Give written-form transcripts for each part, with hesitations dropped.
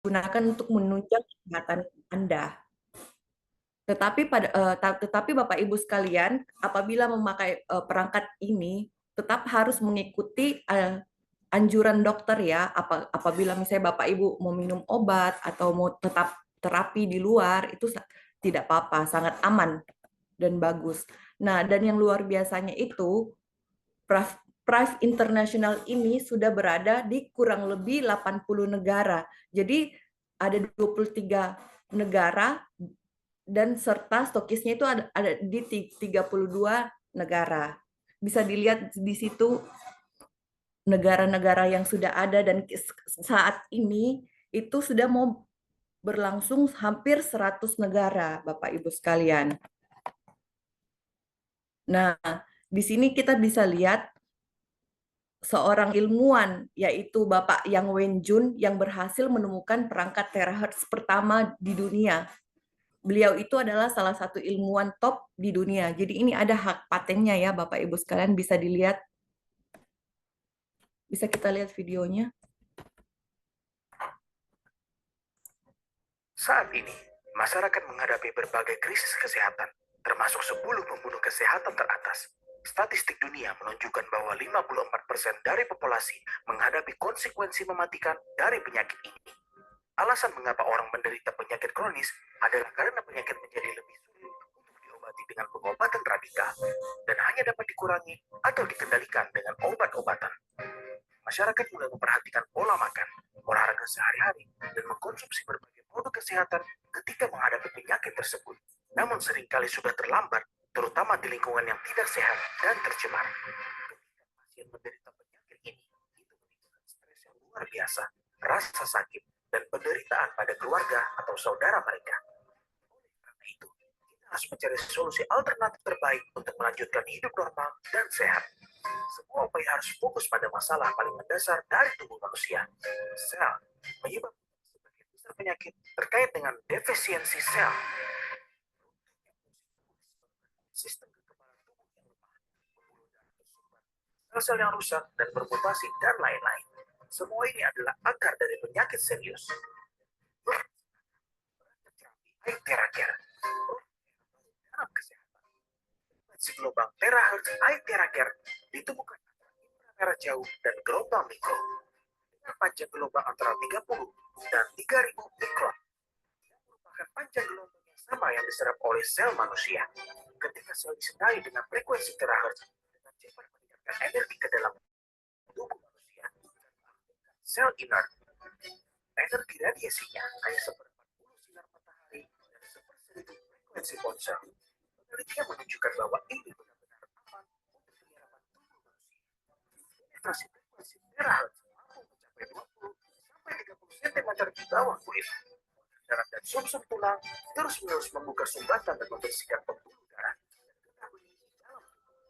digunakan untuk menunjang kesehatan Anda. Tetapi Bapak Ibu sekalian, apabila memakai perangkat ini, tetap harus mengikuti anjuran dokter ya. Apabila misalnya Bapak Ibu mau minum obat atau mau tetap terapi di luar, itu tidak apa-apa, sangat aman dan bagus. Nah, dan yang luar biasanya itu, PRIVE International ini sudah berada di kurang lebih 80 negara. Jadi ada 23 negara dan serta stokisnya itu ada di 32 negara. Bisa dilihat di situ negara-negara yang sudah ada, dan saat ini itu sudah mau berlangsung hampir 100 negara, Bapak Ibu sekalian. Nah, di sini kita bisa lihat seorang ilmuwan, yaitu Bapak Yang Wen-jun, yang berhasil menemukan perangkat terahertz pertama di dunia. Beliau itu adalah salah satu ilmuwan top di dunia. Jadi ini ada hak patennya ya, Bapak Ibu sekalian, bisa dilihat. Bisa kita lihat videonya. Saat ini, masyarakat menghadapi berbagai krisis kesehatan, termasuk 10 pembunuh kesehatan teratas. Statistik dunia menunjukkan bahwa 54% dari populasi menghadapi konsekuensi mematikan dari penyakit ini. Alasan mengapa orang menderita penyakit kronis adalah karena penyakit menjadi lebih sulit untuk diobati dengan pengobatan radikal dan hanya dapat dikurangi atau dikendalikan dengan obat-obatan. Masyarakat mulai memperhatikan pola makan, olahraga sehari-hari, dan mengkonsumsi berbagai produk kesehatan ketika menghadapi penyakit tersebut. Namun seringkali sudah terlambat, terutama di lingkungan yang tidak sehat dan tercemar. Ketika pasien menderita penyakit ini, itu menimbulkan stres yang luar biasa, rasa sakit, dan penderitaan pada keluarga atau saudara mereka. Oleh karena itu, kita harus mencari solusi alternatif terbaik untuk melanjutkan hidup normal dan sehat. Semua upaya harus fokus pada masalah paling mendasar dari tubuh manusia, sel, menyebabkan sebagian besar penyakit terkait dengan defisiensi sel, sistem kekebalan tubuh yang lemah, pembuluh darah tersumbat, sel-sel yang rusak dan bermutasi, dan lain-lain. Semua ini adalah akar dari penyakit serius. Terapi Theracare dalam kesehatan. Frekuensi gelombang terahertz Theracare ditemukan antara inframerah jauh dan gelombang mikro dengan panjang gelombang antara 30 dan 3000 mikron, yang merupakan panjang gelombang yang sama yang diserap oleh sel manusia. Ketika sel disedari dengan frekuensi terahertz, dengan cepat meningkatkan energi ke dalam tubuh manusia dan sel inert. Energi radiasinya hanya seperempat sinar matahari dan seperseribu frekuensi ponsel. Penelitian menunjukkan bahwa ini benar-benar aman untuk penyerapan tubuh manusia. Penetrasi frekuensi terahertz mampu mencapai 20 sampai 30 cm di bawah kulit. Darah dan sumsum tulang terus-menerus membuka sumbatan dan membersihkan pembuluh darah dan getah benih di dalam tubuh.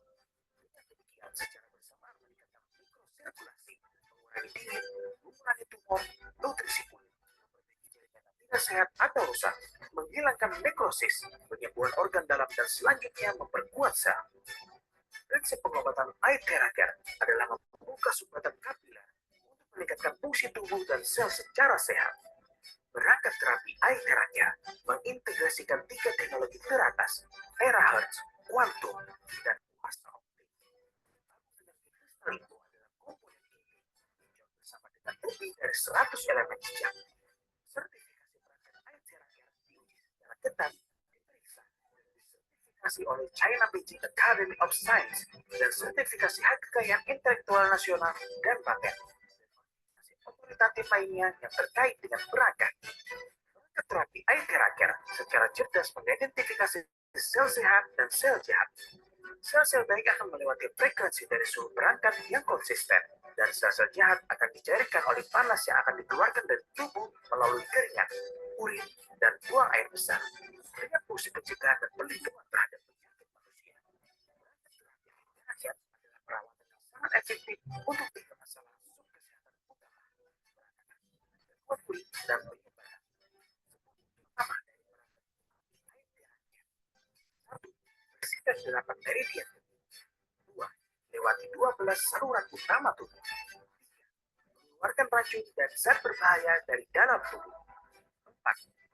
Dengan demikian, secara bersamaan meningkatkan mikrosirkulasi, mengurangi dingin, mengurangi tumor, nutrisi kulit, memperbaiki jaringan yang tidak sehat atau rusak, menghilangkan nekrosis, penyembuhan organ dalam, dan selanjutnya memperkuat sel. Prinsip pengobatan Theracare adalah membuka sumbatan kapiler untuk meningkatkan fungsi tubuh dan sel secara sehat. Berangkat terapi Theracare mengintegrasikan 3 teknologi teratas, terahertz, kuantum, dan kuasa optik. Kristal itu adalah komponen inti yang bersama dengan lebih dari 100 elemen jejak. Sertifikasi perangkat Theracare diuji secara ketat, diperiksa, dan disertifikasi oleh China Beijing Academy of Science, dan sertifikasi hak kekayaan intelektual nasional dan paten, otoritatif lainnya yang terkait dengan perangkat. Perangkat terapi Theracare secara cerdas mengidentifikasi sel sehat dan sel jahat. Sel-sel baik akan melewati frekuensi dari suhu perangkat yang konsisten, dan sel-sel jahat akan dicairkan oleh panas yang akan dikeluarkan dari tubuh melalui keringat, urin, dan buang air besar. Dengan fungsi pencegahan dan perlindungan terhadap penyakit manusia, perangkat terapi adalah perawatan yang sangat efektif untuk 3 masalah sub kesehatan utama: gangguan kulit dan penyebaran. Pertama dari perangkat terapi: 1. Bersihkan 8 meridian. 2. Lewati 12 saluran utama tubuh. 3. Mengeluarkan racun dan zat berbahaya dari dalam tubuh.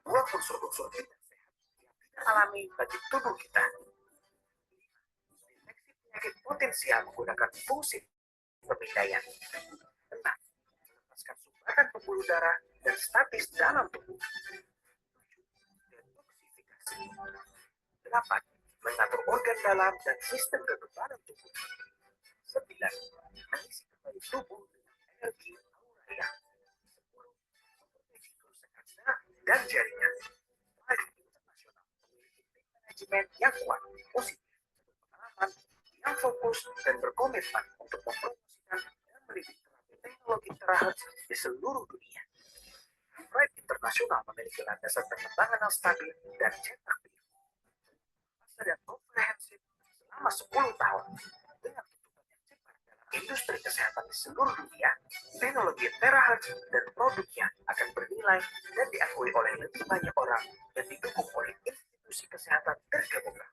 Dua unsur-unsur tidak sehat yang tidak alami bagi tubuh kita. Deteksi penyakit potensial menggunakan fungsi pemindaian. Enam, melepaskan sumbatan pembuluh darah dan statis dalam tubuh. Detoksifikasi. Delapan, mengatur organ dalam dan sistem kekebalan tubuh. Sembilan, mengisi kembali tubuh dengan energi auraria. Sepuluh, memperbaiki kerusakan sel dan jaringan. Drive internasional memiliki tim manajemen yang kuat, positif, pengalaman, yang fokus dan berkomitmen untuk mempromosikan dan mendidik terapi teknologi terakhir di seluruh dunia. Drive internasional memiliki landasan pengembangan yang stabil dan cetak biru. Masa dan komprehensif selama 10 tahun dengan tuntutan yang cepat dalam industri kesehatan di seluruh dunia, teknologi terahertz dan produknya akan bernilai dan diakui oleh lebih banyak orang dan didukung oleh institusi kesehatan terkemuka.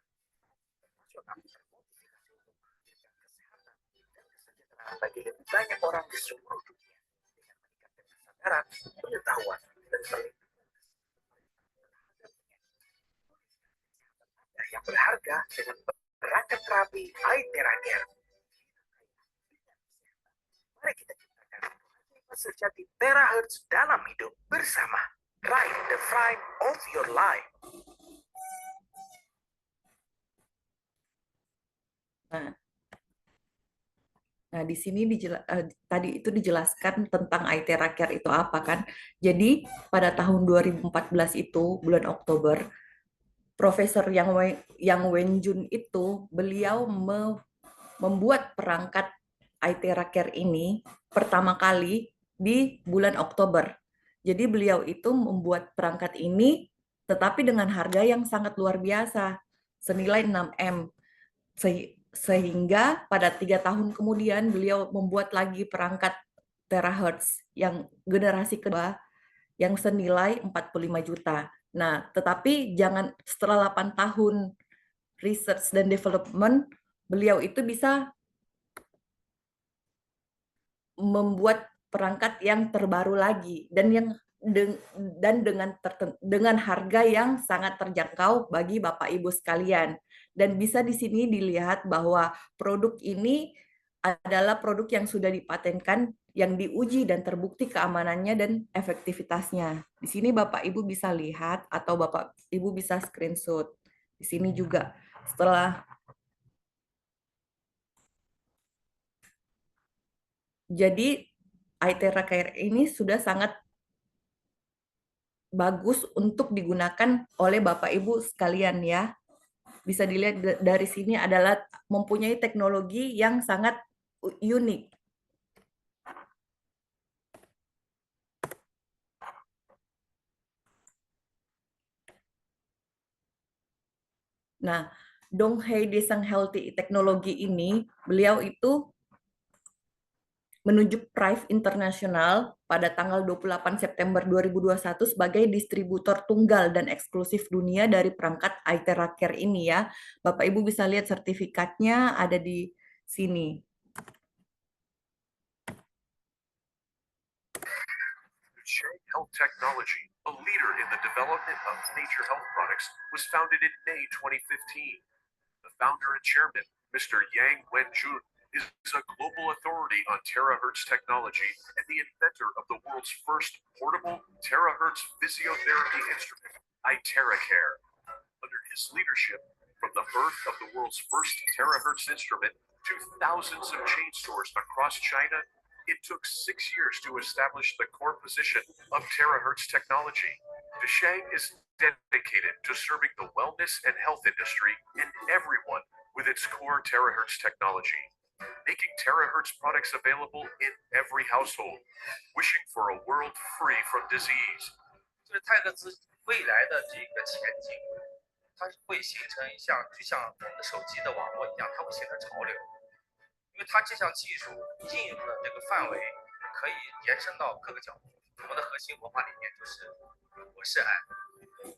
Nasional termotivasi untuk menghadirkan kesehatan dan kesejahteraan bagi lebih banyak orang di seluruh dunia dengan meningkatkan kesadaran, pengetahuan, dan perlindungan yang berharga dengan perangkat terapi iTeraCare. Mari kita ciptakan sejati terahertz dalam hidup bersama. Ride the Prime of your life. Nah, di sini tadi itu dijelaskan tentang iTeraCare itu apa kan. Jadi, pada tahun 2014 itu, bulan Oktober, Profesor Yang Wenjun itu, beliau membuat perangkat iTeraCare ini pertama kali di bulan Oktober. Jadi beliau itu membuat perangkat ini tetapi dengan harga yang sangat luar biasa, senilai 6M. Sehingga pada 3 tahun kemudian beliau membuat lagi perangkat terahertz yang generasi kedua yang senilai 45 juta. Nah, tetapi jangan setelah 8 tahun research dan development, beliau itu bisa membuat perangkat yang terbaru lagi dan dengan harga yang sangat terjangkau bagi Bapak Ibu sekalian. Dan bisa di sini dilihat bahwa produk ini adalah produk yang sudah dipatenkan, yang diuji dan terbukti keamanannya dan efektivitasnya. Di sini Bapak Ibu bisa lihat atau Bapak Ibu bisa screenshot. Di sini juga setelah jadi iTeraCare ini sudah sangat bagus untuk digunakan oleh Bapak Ibu sekalian ya. Bisa dilihat dari sini adalah mempunyai teknologi yang sangat unik. Nah, Donghei Deseng Healthy teknologi ini, beliau itu menunjuk Prive International pada tanggal 28 September 2021 sebagai distributor tunggal dan eksklusif dunia dari perangkat iTeraCare ini ya. Bapak Ibu bisa lihat sertifikatnya ada di sini. Shang Health Technology, a leader in the development of nature health products, was founded in May 2015. The founder and chairman, Mr. Yang Wenjun, is a global authority on terahertz technology and the inventor of the world's first portable terahertz physiotherapy instrument, iTeraCare. Under his leadership, from the birth of the world's first terahertz instrument to thousands of chain stores across China, it took 6 years to establish the core position of terahertz technology. Deshang is dedicated to serving the wellness and health industry and everyone with its core terahertz technology, making terahertz products available in every household, wishing for a world free from disease. 就是泰克兹未来的这个前景，它会形成就像我们的手机的网络一样，它会形成潮流。因为它这项技术应用的这个范围可以延伸到各个角度。我们的核心文化理念就是我是爱，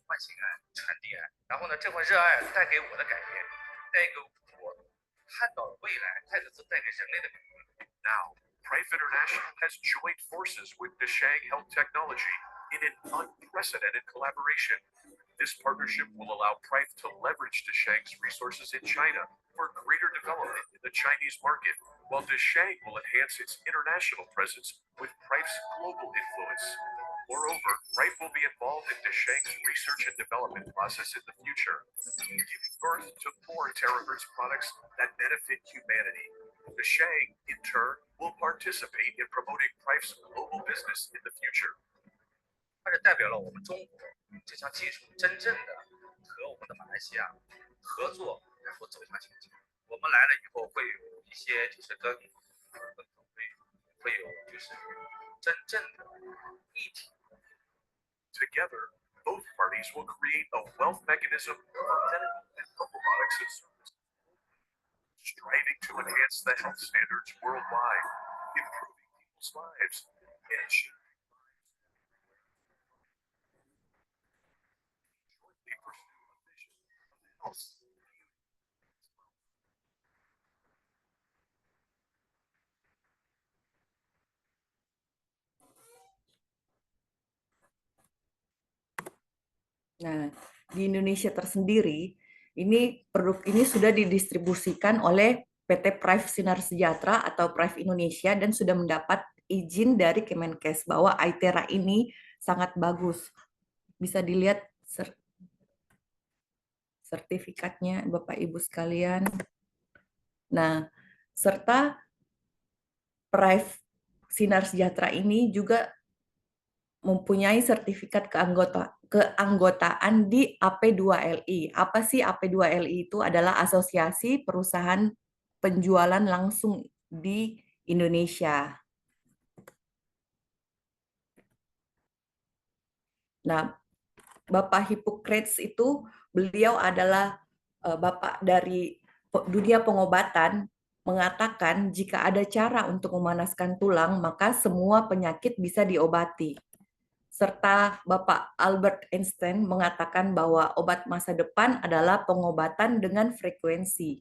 唤醒爱，传递爱。然后呢，这份热爱带给我的改变，带给我看到了未来，泰克兹带给人类的改变。 Now, Prive International has joined forces with Deshang Health Technology in an unprecedented collaboration. This partnership will allow Prive to leverage Desheng's resources in China for greater development in the Chinese market, while Desheng will enhance its international presence with Prive's global influence. Moreover, Prive will be involved in Desheng's research and development process in the future, giving birth to more terahertz products that benefit humanity. Desheng, in turn, will participate in promoting Prive's global business in the future. 它是代表了我们中国这项技术真正的和我们的马来西亚合作，然后走向前进。我们来了以后会有一些就是跟会有就是真正的一体。Together, both parties will create a wealth mechanism for medical and health products and services, striving to enhance the health standards worldwide, improving people's lives, and achieving jointly pursue a vision of health. Nah, di Indonesia tersendiri, ini produk ini sudah didistribusikan oleh PT Prive Sinar Sejahtera atau Prive Indonesia dan sudah mendapat izin dari Kemenkes bahwa iTera ini sangat bagus. Bisa dilihat sertifikatnya Bapak Ibu sekalian. Nah, serta Prive Sinar Sejahtera ini juga mempunyai sertifikat keanggotaan di AP2LI. Apa sih AP2LI itu? Adalah Asosiasi Perusahaan Penjualan Langsung di Indonesia. Nah, Bapak Hippocrates itu, beliau adalah Bapak dari dunia pengobatan, mengatakan jika ada cara untuk memanaskan tulang, maka semua penyakit bisa diobati. Serta Bapak Albert Einstein mengatakan bahwa obat masa depan adalah pengobatan dengan frekuensi.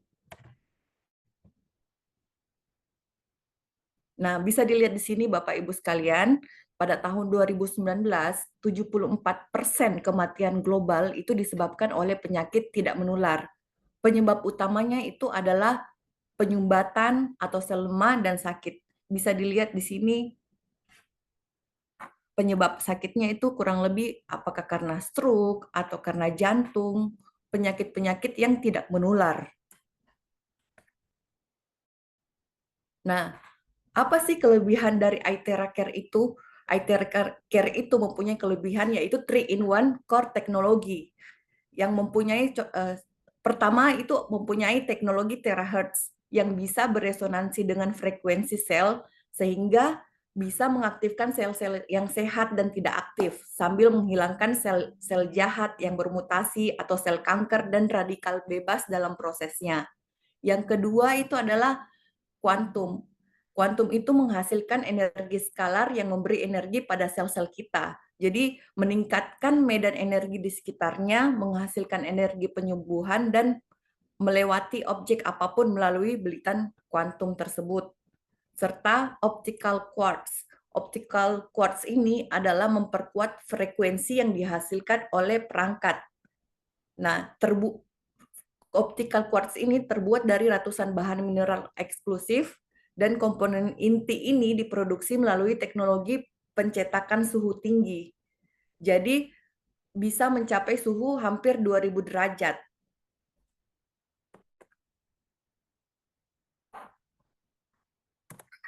Nah, bisa dilihat di sini Bapak Ibu sekalian, pada tahun 2019, 74% kematian global itu disebabkan oleh penyakit tidak menular. Penyebab utamanya itu adalah penyumbatan atau sel lemah dan sakit. Bisa dilihat di sini penyebab sakitnya itu kurang lebih apakah karena stroke atau karena jantung, penyakit-penyakit yang tidak menular. Nah, apa sih kelebihan dari iTera Care itu? iTera Care itu mempunyai kelebihan yaitu 3-in-1 core teknologi yang mempunyai pertama itu mempunyai teknologi terahertz yang bisa beresonansi dengan frekuensi sel sehingga bisa mengaktifkan sel-sel yang sehat dan tidak aktif sambil menghilangkan sel jahat yang bermutasi atau sel kanker dan radikal bebas dalam prosesnya. Yang kedua itu adalah kuantum. Kuantum itu menghasilkan energi skalar yang memberi energi pada sel-sel kita. Jadi meningkatkan medan energi di sekitarnya, menghasilkan energi penyembuhan dan melewati objek apapun melalui belitan kuantum tersebut. Serta optical quartz. Optical quartz ini adalah memperkuat frekuensi yang dihasilkan oleh perangkat. Nah, optical quartz ini terbuat dari ratusan bahan mineral eksklusif dan komponen inti ini diproduksi melalui teknologi pencetakan suhu tinggi. Jadi bisa mencapai suhu hampir 2000 derajat.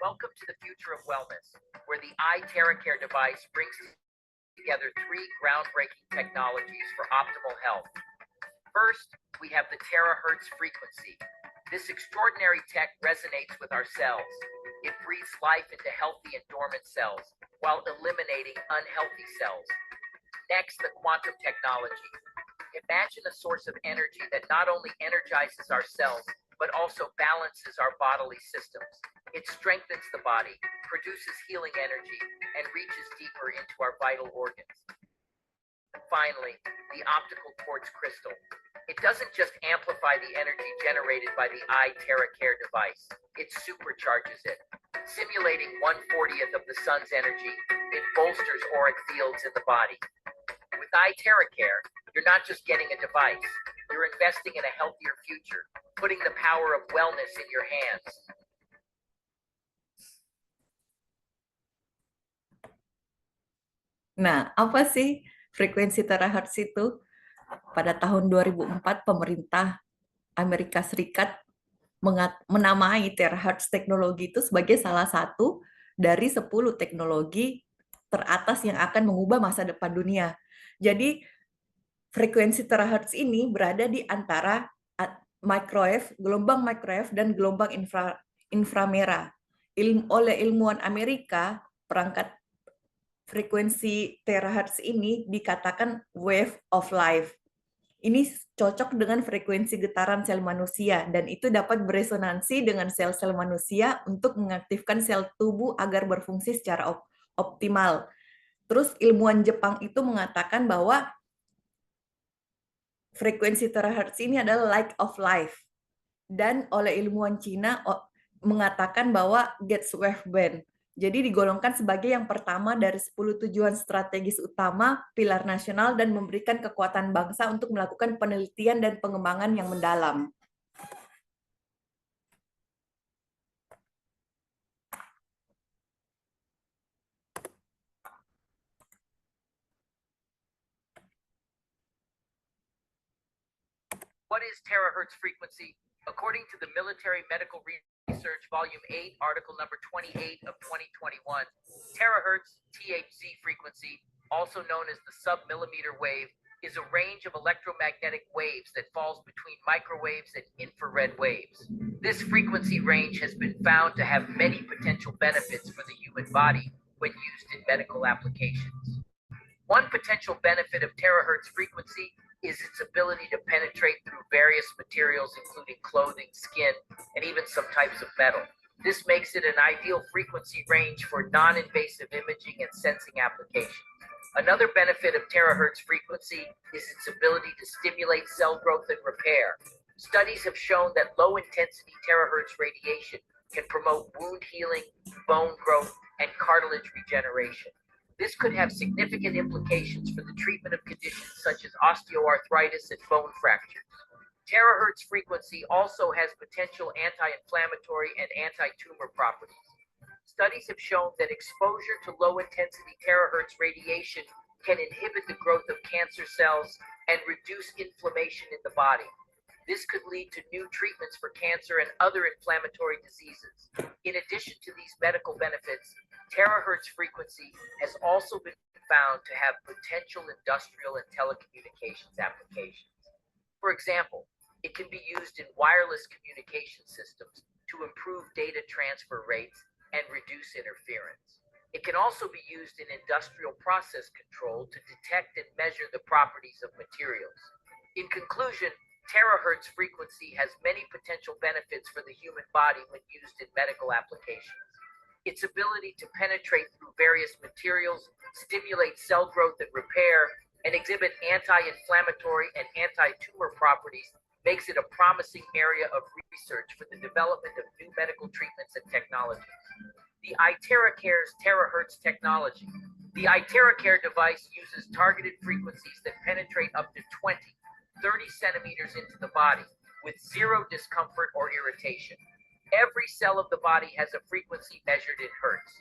Welcome to the future of wellness, where the iTera Care device brings together 3 groundbreaking technologies for optimal health. First, we have the terahertz frequency. This extraordinary tech resonates with our cells. It breathes life into healthy and dormant cells while eliminating unhealthy cells. Next, the quantum technology. Imagine a source of energy that not only energizes our cells, but also balances our bodily systems. It strengthens the body, produces healing energy, and reaches deeper into our vital organs. Finally, the optical quartz crystal. It doesn't just amplify the energy generated by the iTera Care device, it supercharges it. Simulating 1/40th of the sun's energy, it bolsters auric fields in the body. With iTerracare, you're not just getting a device, you're investing in a healthier future, putting the power of wellness in your hands. Nah, apa sih frekuensi terahertz itu? Pada tahun 2004, pemerintah Amerika Serikat menamai terahertz teknologi itu sebagai salah satu dari 10 teknologi teratas yang akan mengubah masa depan dunia. Jadi, frekuensi terahertz ini berada di antara microwave, gelombang microwave dan gelombang inframerah. Oleh ilmuwan Amerika, perangkat frekuensi terahertz ini dikatakan wave of life. Ini cocok dengan frekuensi getaran sel manusia dan itu dapat beresonansi dengan sel-sel manusia untuk mengaktifkan sel tubuh agar berfungsi secara optimal. Terus ilmuwan Jepang itu mengatakan bahwa frekuensi terahertz ini adalah light of life. Dan oleh ilmuwan Cina mengatakan bahwa Getz wave band. Jadi digolongkan sebagai yang pertama dari 10 tujuan strategis utama pilar nasional dan memberikan kekuatan bangsa untuk melakukan penelitian dan pengembangan yang mendalam. What is terahertz frequency? According to the Military Medical Research Volume 8, Article number 28 of 2021, terahertz, THz frequency, also known as the submillimeter wave, is a range of electromagnetic waves that falls between microwaves and infrared waves. This frequency range has been found to have many potential benefits for the human body when used in medical applications. One potential benefit of terahertz frequency is its ability to penetrate through various materials, including clothing, skin, and even some types of metal. This makes it an ideal frequency range for non-invasive imaging and sensing applications. Another benefit of terahertz frequency is its ability to stimulate cell growth and repair. Studies have shown that low-intensity terahertz radiation can promote wound healing, bone growth, and cartilage regeneration. This could have significant implications for the treatment of conditions such as osteoarthritis and bone fractures. Terahertz frequency also has potential anti-inflammatory and anti-tumor properties. Studies have shown that exposure to low-intensity terahertz radiation can inhibit the growth of cancer cells and reduce inflammation in the body. This could lead to new treatments for cancer and other inflammatory diseases. In addition to these medical benefits, terahertz frequency has also been found to have potential industrial and telecommunications applications. For example, it can be used in wireless communication systems to improve data transfer rates and reduce interference. It can also be used in industrial process control to detect and measure the properties of materials. In conclusion, terahertz frequency has many potential benefits for the human body when used in medical applications. Its ability to penetrate through various materials, stimulate cell growth and repair, and exhibit anti-inflammatory and anti-tumor properties makes it a promising area of research for the development of new medical treatments and technologies. The iTeracare's terahertz technology. The iTeracare device uses targeted frequencies that penetrate up to 30 centimeters into the body with zero discomfort or irritation. Every cell of the body has a frequency measured in hertz.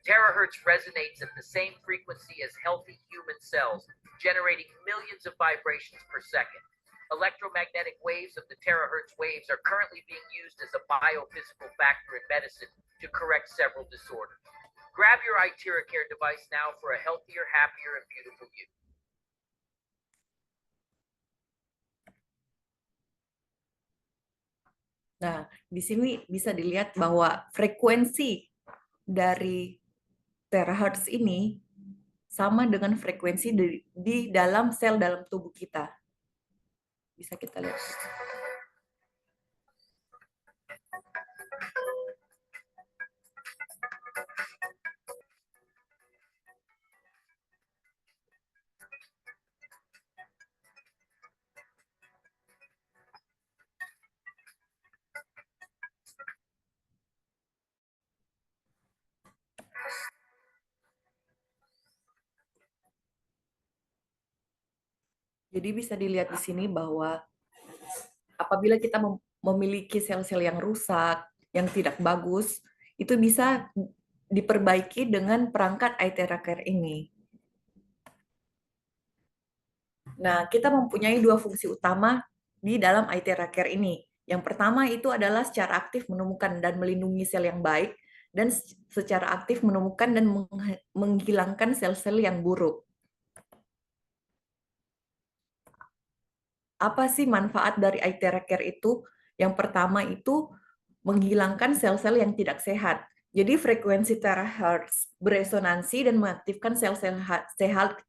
Terahertz resonates at the same frequency as healthy human cells, generating millions of vibrations per second. Electromagnetic waves of the terahertz waves are currently being used as a biophysical factor in medicine to correct several disorders. Grab your iTeracare device now for a healthier, happier, and beautiful you. Nah, di sini bisa dilihat bahwa frekuensi dari terahertz ini sama dengan frekuensi di dalam sel dalam tubuh kita. Bisa kita lihat. Jadi bisa dilihat di sini bahwa apabila kita memiliki sel-sel yang rusak, yang tidak bagus, itu bisa diperbaiki dengan perangkat iTeraCare ini. Nah, kita mempunyai dua fungsi utama di dalam iTeraCare ini. Yang pertama itu adalah secara aktif menemukan dan melindungi sel yang baik, dan secara aktif menemukan dan menghilangkan sel-sel yang buruk. Apa sih manfaat dari iTeraCare itu? Yang pertama itu menghilangkan sel-sel yang tidak sehat. Jadi frekuensi terahertz beresonansi dan mengaktifkan sel-sel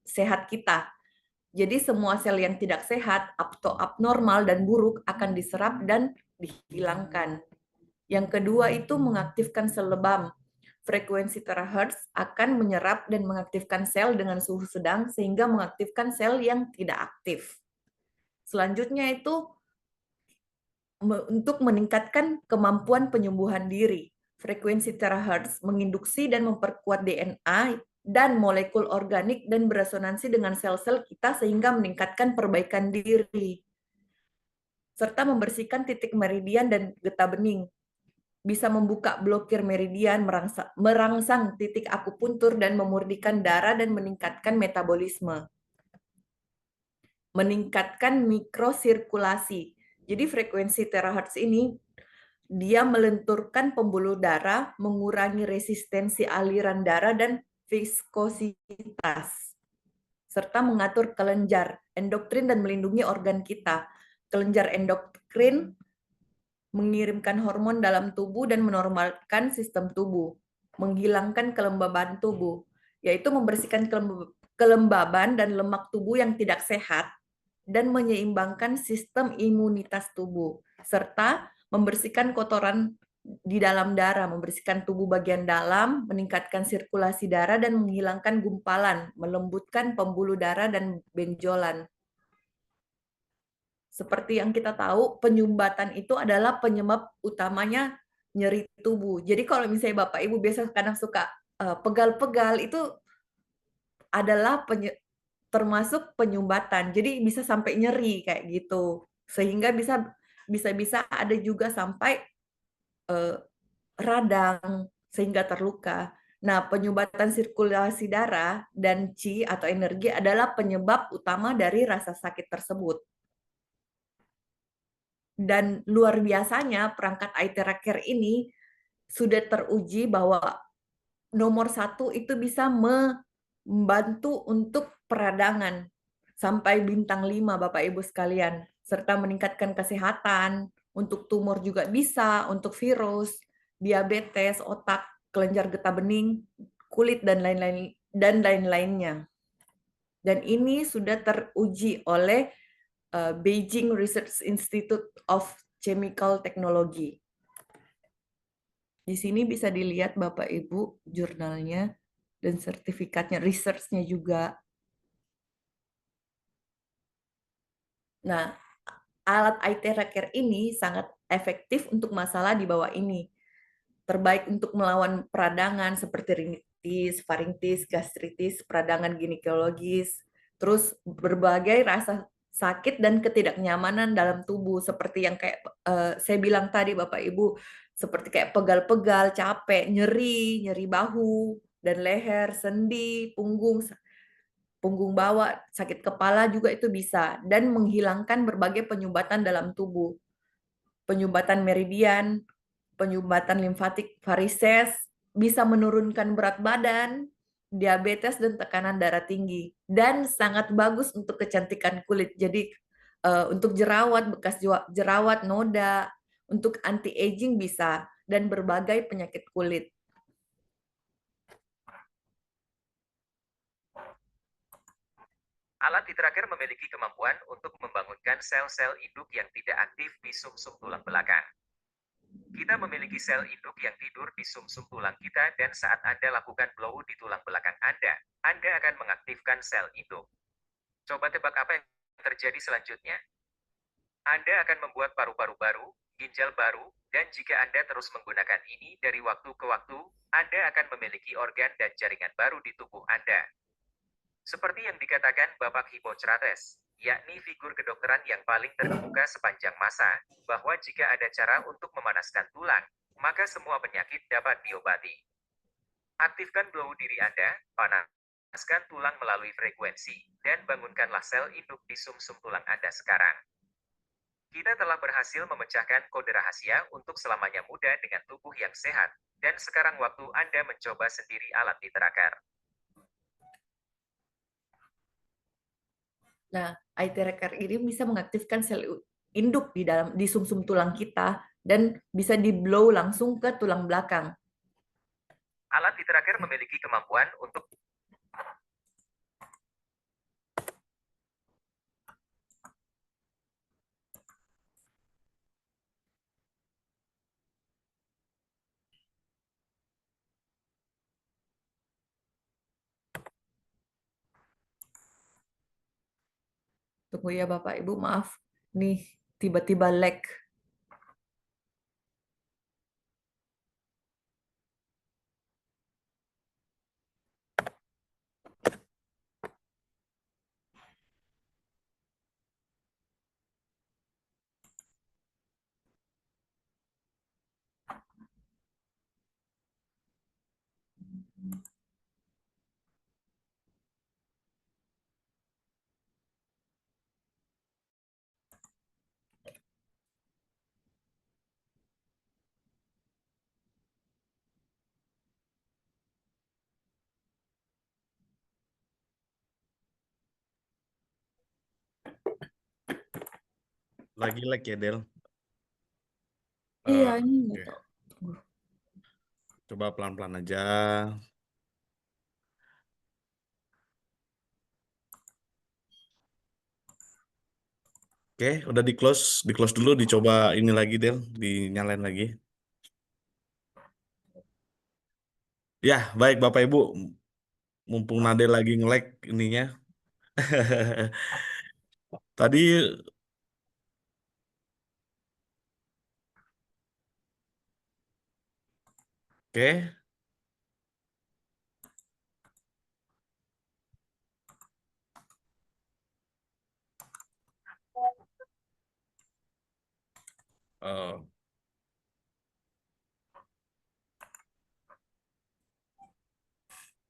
sehat kita. Jadi semua sel yang tidak sehat atau abnormal dan buruk akan diserap dan dihilangkan. Yang kedua itu mengaktifkan sel lebam. Frekuensi terahertz akan menyerap dan mengaktifkan sel dengan suhu sedang sehingga mengaktifkan sel yang tidak aktif. Selanjutnya itu untuk meningkatkan kemampuan penyembuhan diri. Frekuensi terahertz menginduksi dan memperkuat DNA dan molekul organik dan beresonansi dengan sel-sel kita sehingga meningkatkan perbaikan diri. Serta membersihkan titik meridian dan getah bening. Bisa membuka blokir meridian, merangsang titik akupuntur dan memurnikan darah dan meningkatkan metabolisme. Meningkatkan mikrosirkulasi. Jadi frekuensi terahertz ini dia melenturkan pembuluh darah, mengurangi resistensi aliran darah dan viskositas, serta mengatur kelenjar endokrin dan melindungi organ kita. Kelenjar endokrin mengirimkan hormon dalam tubuh dan menormalkan sistem tubuh, menghilangkan kelembaban tubuh, yaitu membersihkan kelembaban dan lemak tubuh yang tidak sehat, dan menyeimbangkan sistem imunitas tubuh, serta membersihkan kotoran di dalam darah, membersihkan tubuh bagian dalam, meningkatkan sirkulasi darah, dan menghilangkan gumpalan, melembutkan pembuluh darah dan benjolan. Seperti yang kita tahu, penyumbatan itu adalah penyebab utamanya nyeri tubuh. Jadi kalau misalnya Bapak Ibu biasa kadang suka pegal-pegal, itu adalah termasuk penyumbatan. Jadi bisa sampai nyeri kayak gitu. Sehingga bisa ada juga sampai radang sehingga terluka. Nah, penyumbatan sirkulasi darah dan qi atau energi adalah penyebab utama dari rasa sakit tersebut. Dan luar biasanya perangkat iTeraCare ini sudah teruji bahwa nomor 1 itu bisa membantu untuk peradangan sampai bintang 5 Bapak Ibu sekalian, serta meningkatkan kesehatan, untuk tumor juga bisa, untuk virus, diabetes, otak, kelenjar getah bening, kulit dan lain-lainnya. Dan ini sudah teruji oleh Beijing Research Institute of Chemical Technology. Di sini bisa dilihat Bapak Ibu jurnalnya dan sertifikatnya, research-nya juga. Nah, alat iTeraCare ini sangat efektif untuk masalah di bawah ini. Terbaik untuk melawan peradangan seperti rinitis, faringitis, gastritis, peradangan ginekologis, terus berbagai rasa sakit dan ketidaknyamanan dalam tubuh seperti yang kayak saya bilang tadi Bapak Ibu, seperti kayak pegal-pegal, capek, nyeri bahu dan leher, sendi, punggung bawah, sakit kepala juga itu bisa, dan menghilangkan berbagai penyumbatan dalam tubuh. Penyumbatan meridian, penyumbatan limfatik varises, bisa menurunkan berat badan, diabetes dan tekanan darah tinggi, dan sangat bagus untuk kecantikan kulit. Jadi untuk jerawat, bekas jerawat, noda, untuk anti aging bisa, dan berbagai penyakit kulit. Alat iTeraCare memiliki kemampuan untuk membangunkan sel-sel induk yang tidak aktif di sumsum tulang belakang. Kita memiliki sel induk yang tidur di sumsum tulang kita dan saat Anda lakukan blow di tulang belakang Anda akan mengaktifkan sel induk. Coba tebak apa yang terjadi selanjutnya? Anda akan membuat paru-paru baru, ginjal baru, dan jika Anda terus menggunakan ini dari waktu ke waktu, Anda akan memiliki organ dan jaringan baru di tubuh Anda. Seperti yang dikatakan Bapak Hippocrates, yakni figur kedokteran yang paling terkemuka sepanjang masa, bahwa jika ada cara untuk memanaskan tulang, maka semua penyakit dapat diobati. Aktifkan blow diri Anda, panaskan tulang melalui frekuensi, dan bangunkanlah sel induk di sumsum tulang Anda sekarang. Kita telah berhasil memecahkan kode rahasia untuk selamanya muda dengan tubuh yang sehat, dan sekarang waktu Anda mencoba sendiri alat Titrakar. Nah, eye tracker ini bisa mengaktifkan sel induk di sumsum tulang kita dan bisa di blow langsung ke tulang belakang. Alat Titrakar memiliki kemampuan untuk Tunggu ya Bapak Ibu, maaf. Nih, tiba-tiba lag. Lagi lag ya, Del? Iya, ini Oke. nggak tahu. Coba pelan-pelan aja. Oke, udah di close dulu, dicoba ini lagi, Del, dinyalain lagi. Ya, baik Bapak Ibu, mumpung Nadel lagi nge-lag ininya. Tadi, oke, eh,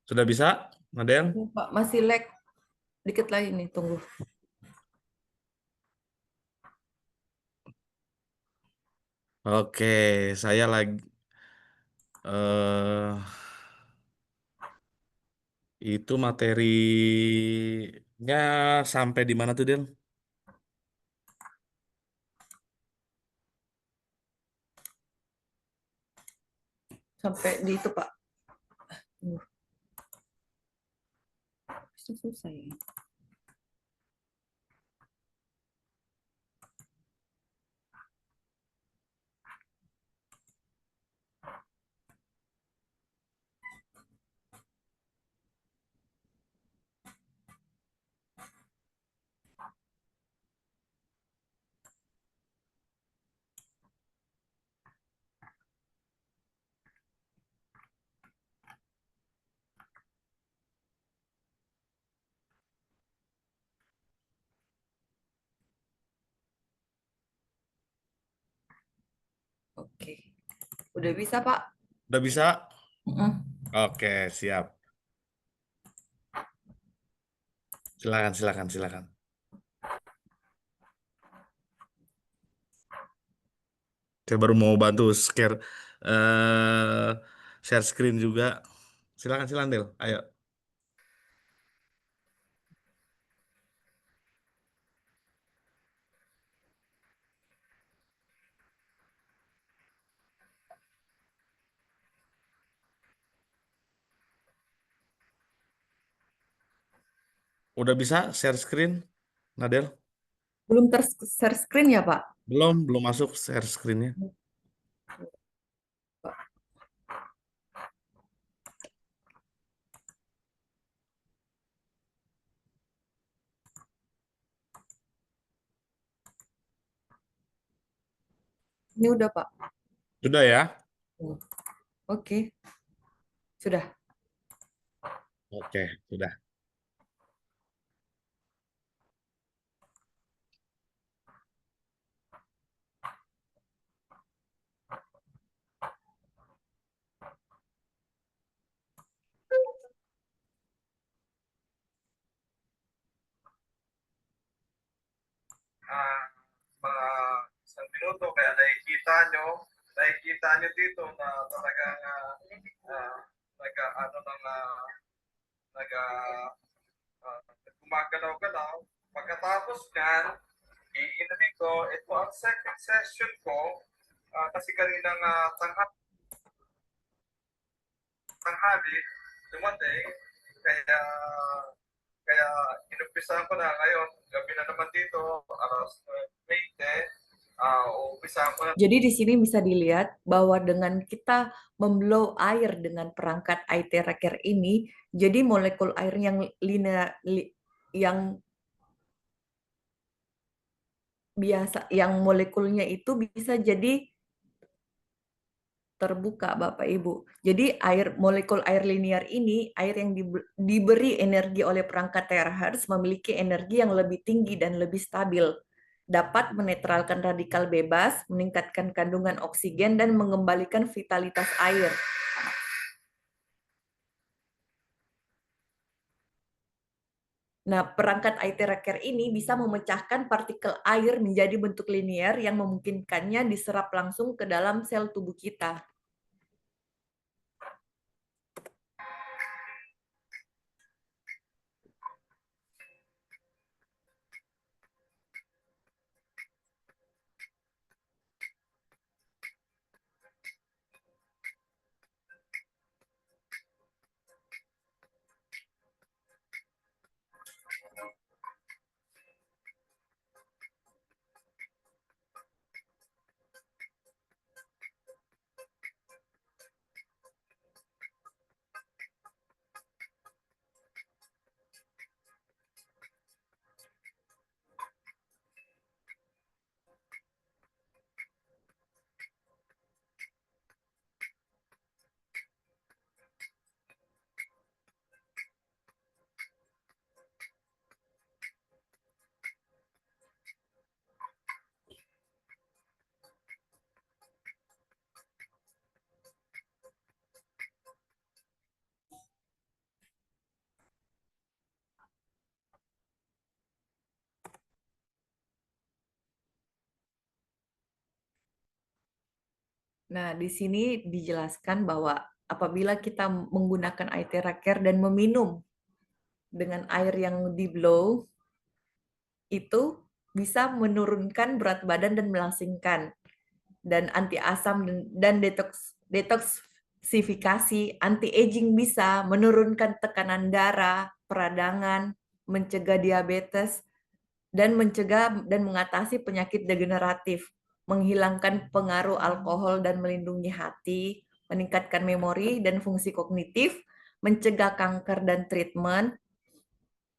sudah bisa, Nadel? Pak, masih lag. Dikit lagi nih, tunggu. Oke, saya lagi eh itu materinya sampai di mana tuh, Del? Sampai di itu, Pak. Tunggu. Susah ya. Oke. Udah bisa, Pak? Udah bisa? Mm-mm. Oke, siap. Silakan, silakan, silakan. Saya baru mau bantu eh share screen juga. Silakan, silakan, Del. Ayo. Udah bisa share screen, Nadel? Belum ter-share screen ya, Pak? Belum masuk share screen-nya. Ini udah, Pak. Sudah ya? Oke. Sudah. Oke, sudah. nakikita nyo dito na talagang gumagalaw-galaw. Pagkatapos niyan, iinumin ko, ito ang second session ko, kasi kaninang tanghali, dumating, kaya inumpisahan ko na ngayon, gabi na naman dito, alas 20, umpisahan ko na. Jadi di sini bisa dilihat bahwa dengan kita memblow air dengan perangkat IT Tracker ini, jadi molekul air yang yang biasa, yang molekulnya itu bisa jadi terbuka, Bapak Ibu. Jadi molekul air linear ini, air yang diberi energi oleh perangkat terahertz memiliki energi yang lebih tinggi dan lebih stabil. Dapat menetralkan radikal bebas, meningkatkan kandungan oksigen, dan mengembalikan vitalitas air. Nah, perangkat IT Tracker ini bisa memecahkan partikel air menjadi bentuk linear yang memungkinkannya diserap langsung ke dalam sel tubuh kita. Nah, di sini dijelaskan bahwa apabila kita menggunakan IT Tracker dan meminum dengan air yang di-blow, itu bisa menurunkan berat badan dan melangsingkan, dan anti asam dan detoksifikasi, anti-aging bisa menurunkan tekanan darah, peradangan, mencegah diabetes, dan mencegah dan mengatasi penyakit degeneratif, menghilangkan pengaruh alkohol dan melindungi hati, meningkatkan memori dan fungsi kognitif, mencegah kanker dan treatment,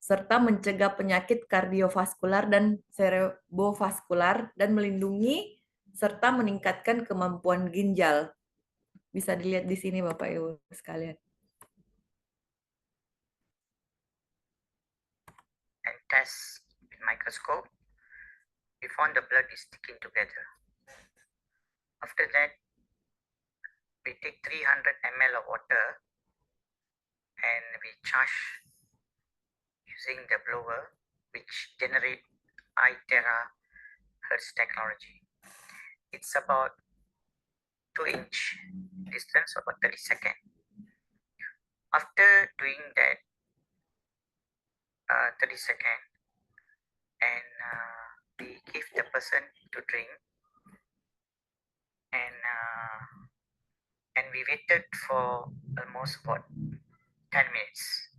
serta mencegah penyakit kardiovaskular dan cerebrovaskular, dan melindungi serta meningkatkan kemampuan ginjal. Bisa dilihat di sini Bapak Ibu sekalian. And test with microscope, we found the blood is sticking together. After that, we take 300 ml of water and we charge using the blower, which generate I-terahertz technology. It's about 2-inch distance, about 30 seconds. After doing that 30 seconds, and we give the person to drink, and we waited for almost about 10 minutes.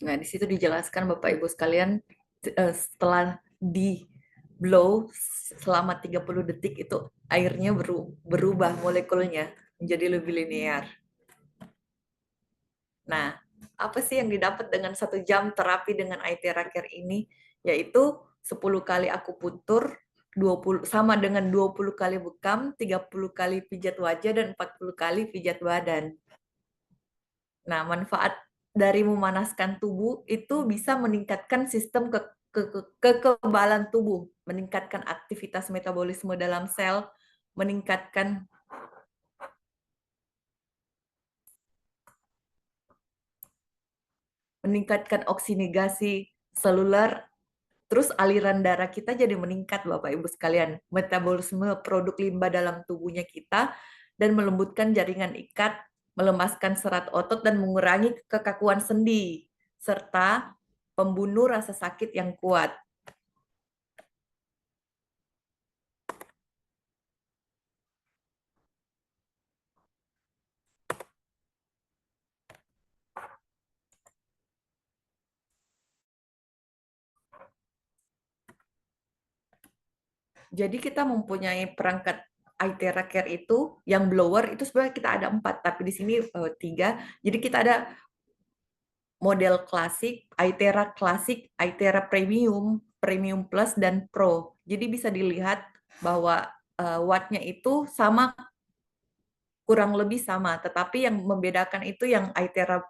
Nah, di situ dijelaskan Bapak Ibu sekalian, setelah di blow selama 30 detik itu airnya berubah molekulnya menjadi lebih linear. Nah, apa sih yang didapat dengan 1 jam terapi dengan IT Tracker ini? Yaitu 10 kali akupuntur, sama dengan 20 kali bekam, 30 kali pijat wajah, dan 40 kali pijat badan. Nah, manfaat dari memanaskan tubuh itu bisa meningkatkan sistem kekebalan tubuh, meningkatkan aktivitas metabolisme dalam sel, meningkatkan oksigenasi seluler, Terus aliran darah kita jadi meningkat, Bapak Ibu sekalian. Metabolisme produk limbah dalam tubuhnya kita dan melembutkan jaringan ikat, melemaskan serat otot dan mengurangi kekakuan sendi serta pembunuh rasa sakit yang kuat. Jadi kita mempunyai perangkat iTera Care itu, yang blower itu sebenarnya kita ada 4, tapi di sini 3. Jadi kita ada model klasik, iTera klasik, iTera premium, premium plus, dan pro. Jadi bisa dilihat bahwa wattnya itu sama, kurang lebih sama, tetapi yang membedakan itu yang iTera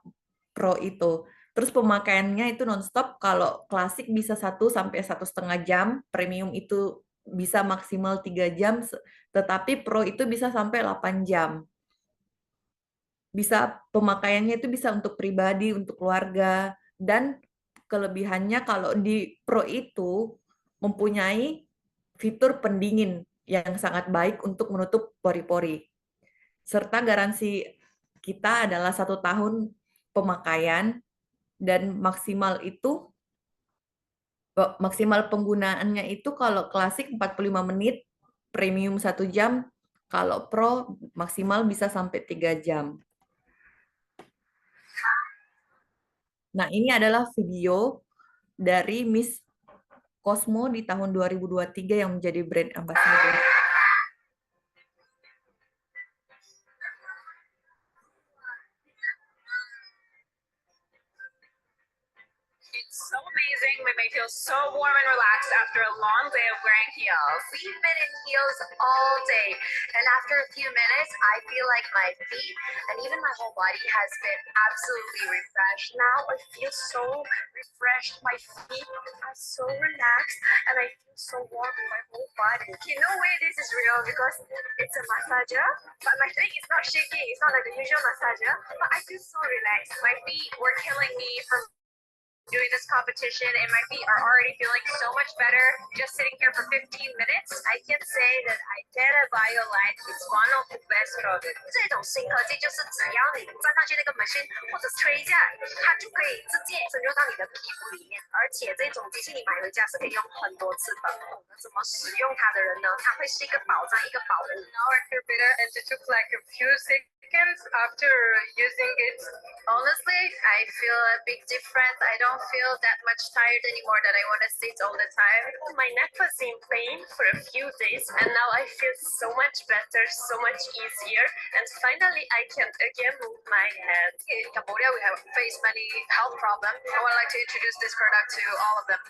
Pro itu. Terus pemakaiannya itu nonstop, kalau klasik bisa 1 sampai 1,5 jam, premium itu bisa maksimal 3 jam, tetapi Pro itu bisa sampai 8 jam. Bisa pemakaiannya itu bisa untuk pribadi, untuk keluarga, dan kelebihannya kalau di Pro itu mempunyai fitur pendingin yang sangat baik untuk menutup pori-pori. Serta garansi kita adalah 1 tahun pemakaian dan maksimal penggunaannya itu kalau klasik 45 menit, premium 1 jam, kalau pro maksimal bisa sampai 3 jam. Nah, ini adalah video dari Miss Cosmo di tahun 2023 yang menjadi brand ambassador. It's so amazing. We may feel so warm and relaxed after a long day of wearing heels. We've been in heels all day, and after a few minutes, I feel like my feet and even my whole body has been absolutely refreshed. Now I feel so refreshed. My feet are so relaxed, and I feel so warm in my whole body. In no way this is real because it's a massager, but my feet is not shaking. It's not like the usual massager, but I feel so relaxed. My feet were killing me from doing this competition, and my feet are already feeling so much better just sitting here for 15 minutes. I can say that iTera BioLite is one of the best products. 这种新科技就是只要你站上去那个 machine 或者吹一下，它就可以直接深入到你的皮肤里面。而且这种机器你买回家是可以用很多次的。懂得怎么使用它的人呢，它会是一个宝藏，一个宝物。Now I feel better, and it took like a few seconds after using it. Honestly, I feel a big difference. I don't feel that much tired anymore that I want to sit all the time. My neck was in pain for a few days, and now I feel so much better, so much easier, and finally I can again move my head. In Cambodia, we have faced many health problems. I would like to introduce this product to all of them.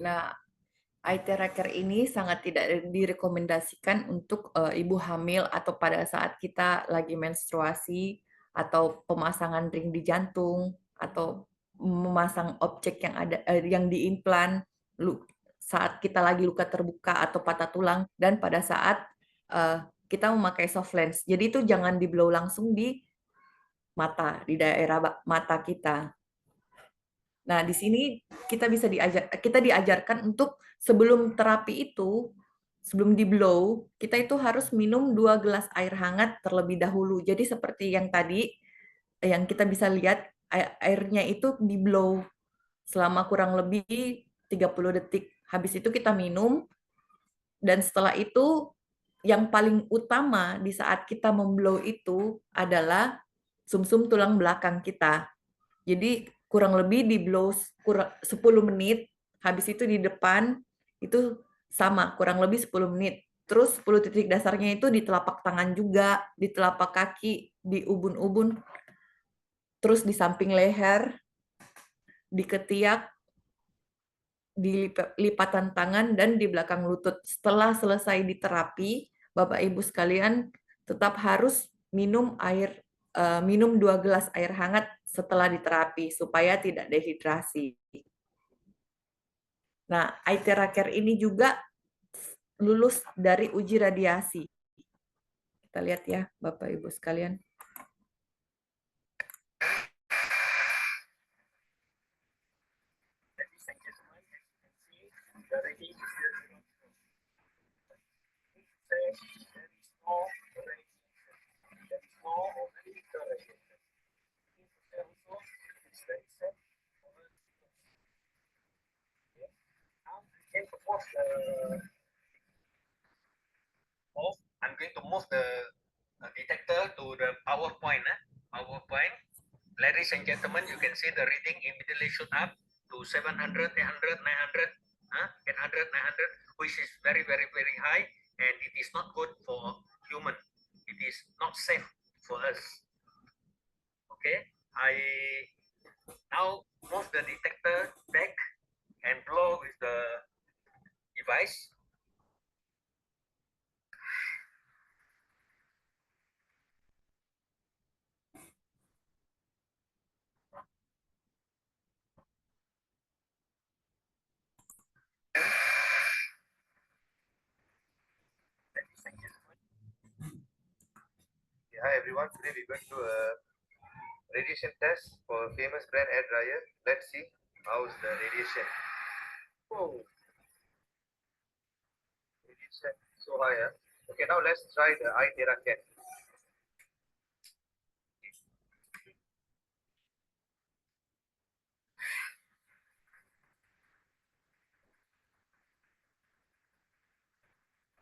Nah, iTera Care ini sangat tidak direkomendasikan untuk ibu hamil atau pada saat kita lagi menstruasi atau pemasangan ring di jantung atau memasang objek yang ada yang diimplan saat kita lagi luka terbuka atau patah tulang, dan pada saat kita memakai soft lens. Jadi itu jangan di blow langsung di mata, di daerah mata kita. Nah, di sini kita diajarkan untuk sebelum terapi itu, sebelum di blow, kita itu harus minum 2 gelas air hangat terlebih dahulu. Jadi seperti yang tadi, yang kita bisa lihat, airnya itu di blow selama kurang lebih 30 detik. Habis itu kita minum, dan setelah itu yang paling utama di saat kita memblow itu adalah sumsum tulang belakang kita. Jadi kurang lebih di blow 10 menit, habis itu di depan itu sama, kurang lebih 10 menit. Terus 10 titik dasarnya itu di telapak tangan juga, di telapak kaki, di ubun-ubun, terus di samping leher, di ketiak, di lipatan tangan, dan di belakang lutut. Setelah selesai di terapi, Bapak Ibu sekalian tetap harus minum 2 gelas air hangat setelah diterapi supaya tidak dehidrasi. Nah, iTera Care ini juga lulus dari uji radiasi. Kita lihat ya, Bapak Ibu sekalian. I'm going to move the detector to the power point. Power point. Ladies and gentlemen, you can see the reading immediately shoot up to 700, 800, 900, 800, 900, which is very, very, very high, and it is not good for human. It is not safe for us. Okay, I now move the detector back and blow with the device. Hi everyone, today we're going to do a radiation test for famous brand air dryer. Let's see how's the radiation. Oh, radiation so high. Okay, now let's try the iTerra Cat.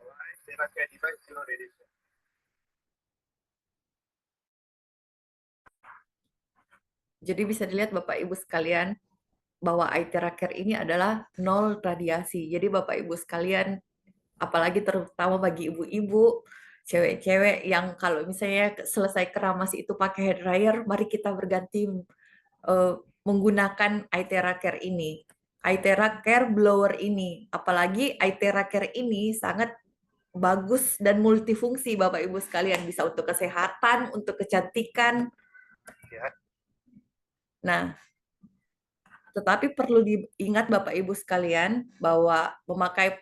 Alright, Terra Cat device zero radiation. Jadi bisa dilihat Bapak Ibu sekalian bahwa iTerra Care ini adalah nol radiasi. Jadi Bapak Ibu sekalian, apalagi terutama bagi ibu-ibu, cewek-cewek yang kalau misalnya selesai keramas itu pakai hair dryer, mari kita berganti menggunakan iTerra Care ini. iTerra Care blower ini, apalagi iTerra Care ini sangat bagus dan multifungsi Bapak Ibu sekalian, bisa untuk kesehatan, untuk kecantikan. Nah, tetapi perlu diingat Bapak Ibu sekalian bahwa memakai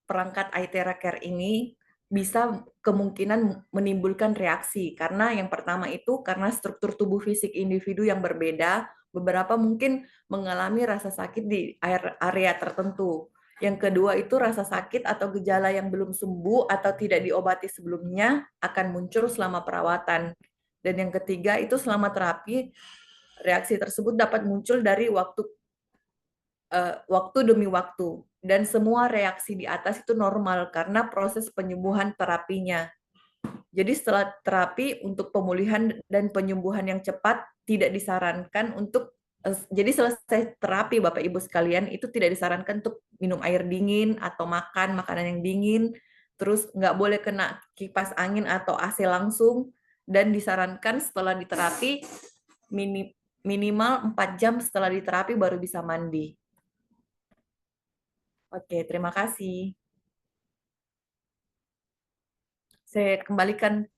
perangkat iTerra Care ini bisa kemungkinan menimbulkan reaksi, karena yang pertama itu karena struktur tubuh fisik individu yang berbeda, beberapa mungkin mengalami rasa sakit di area tertentu. Yang kedua itu rasa sakit atau gejala yang belum sembuh atau tidak diobati sebelumnya akan muncul selama perawatan. Dan yang ketiga itu selama terapi, reaksi tersebut dapat muncul dari waktu demi waktu. Dan semua reaksi di atas itu normal karena proses penyembuhan terapinya. Jadi setelah terapi untuk pemulihan dan penyembuhan yang cepat tidak disarankan untuk jadi selesai terapi Bapak Ibu sekalian itu tidak disarankan untuk minum air dingin atau makan makanan yang dingin, terus nggak boleh kena kipas angin atau AC langsung, dan disarankan setelah diterapi minimal 4 jam setelah diterapi baru bisa mandi. Oke, terima kasih. Saya kembalikan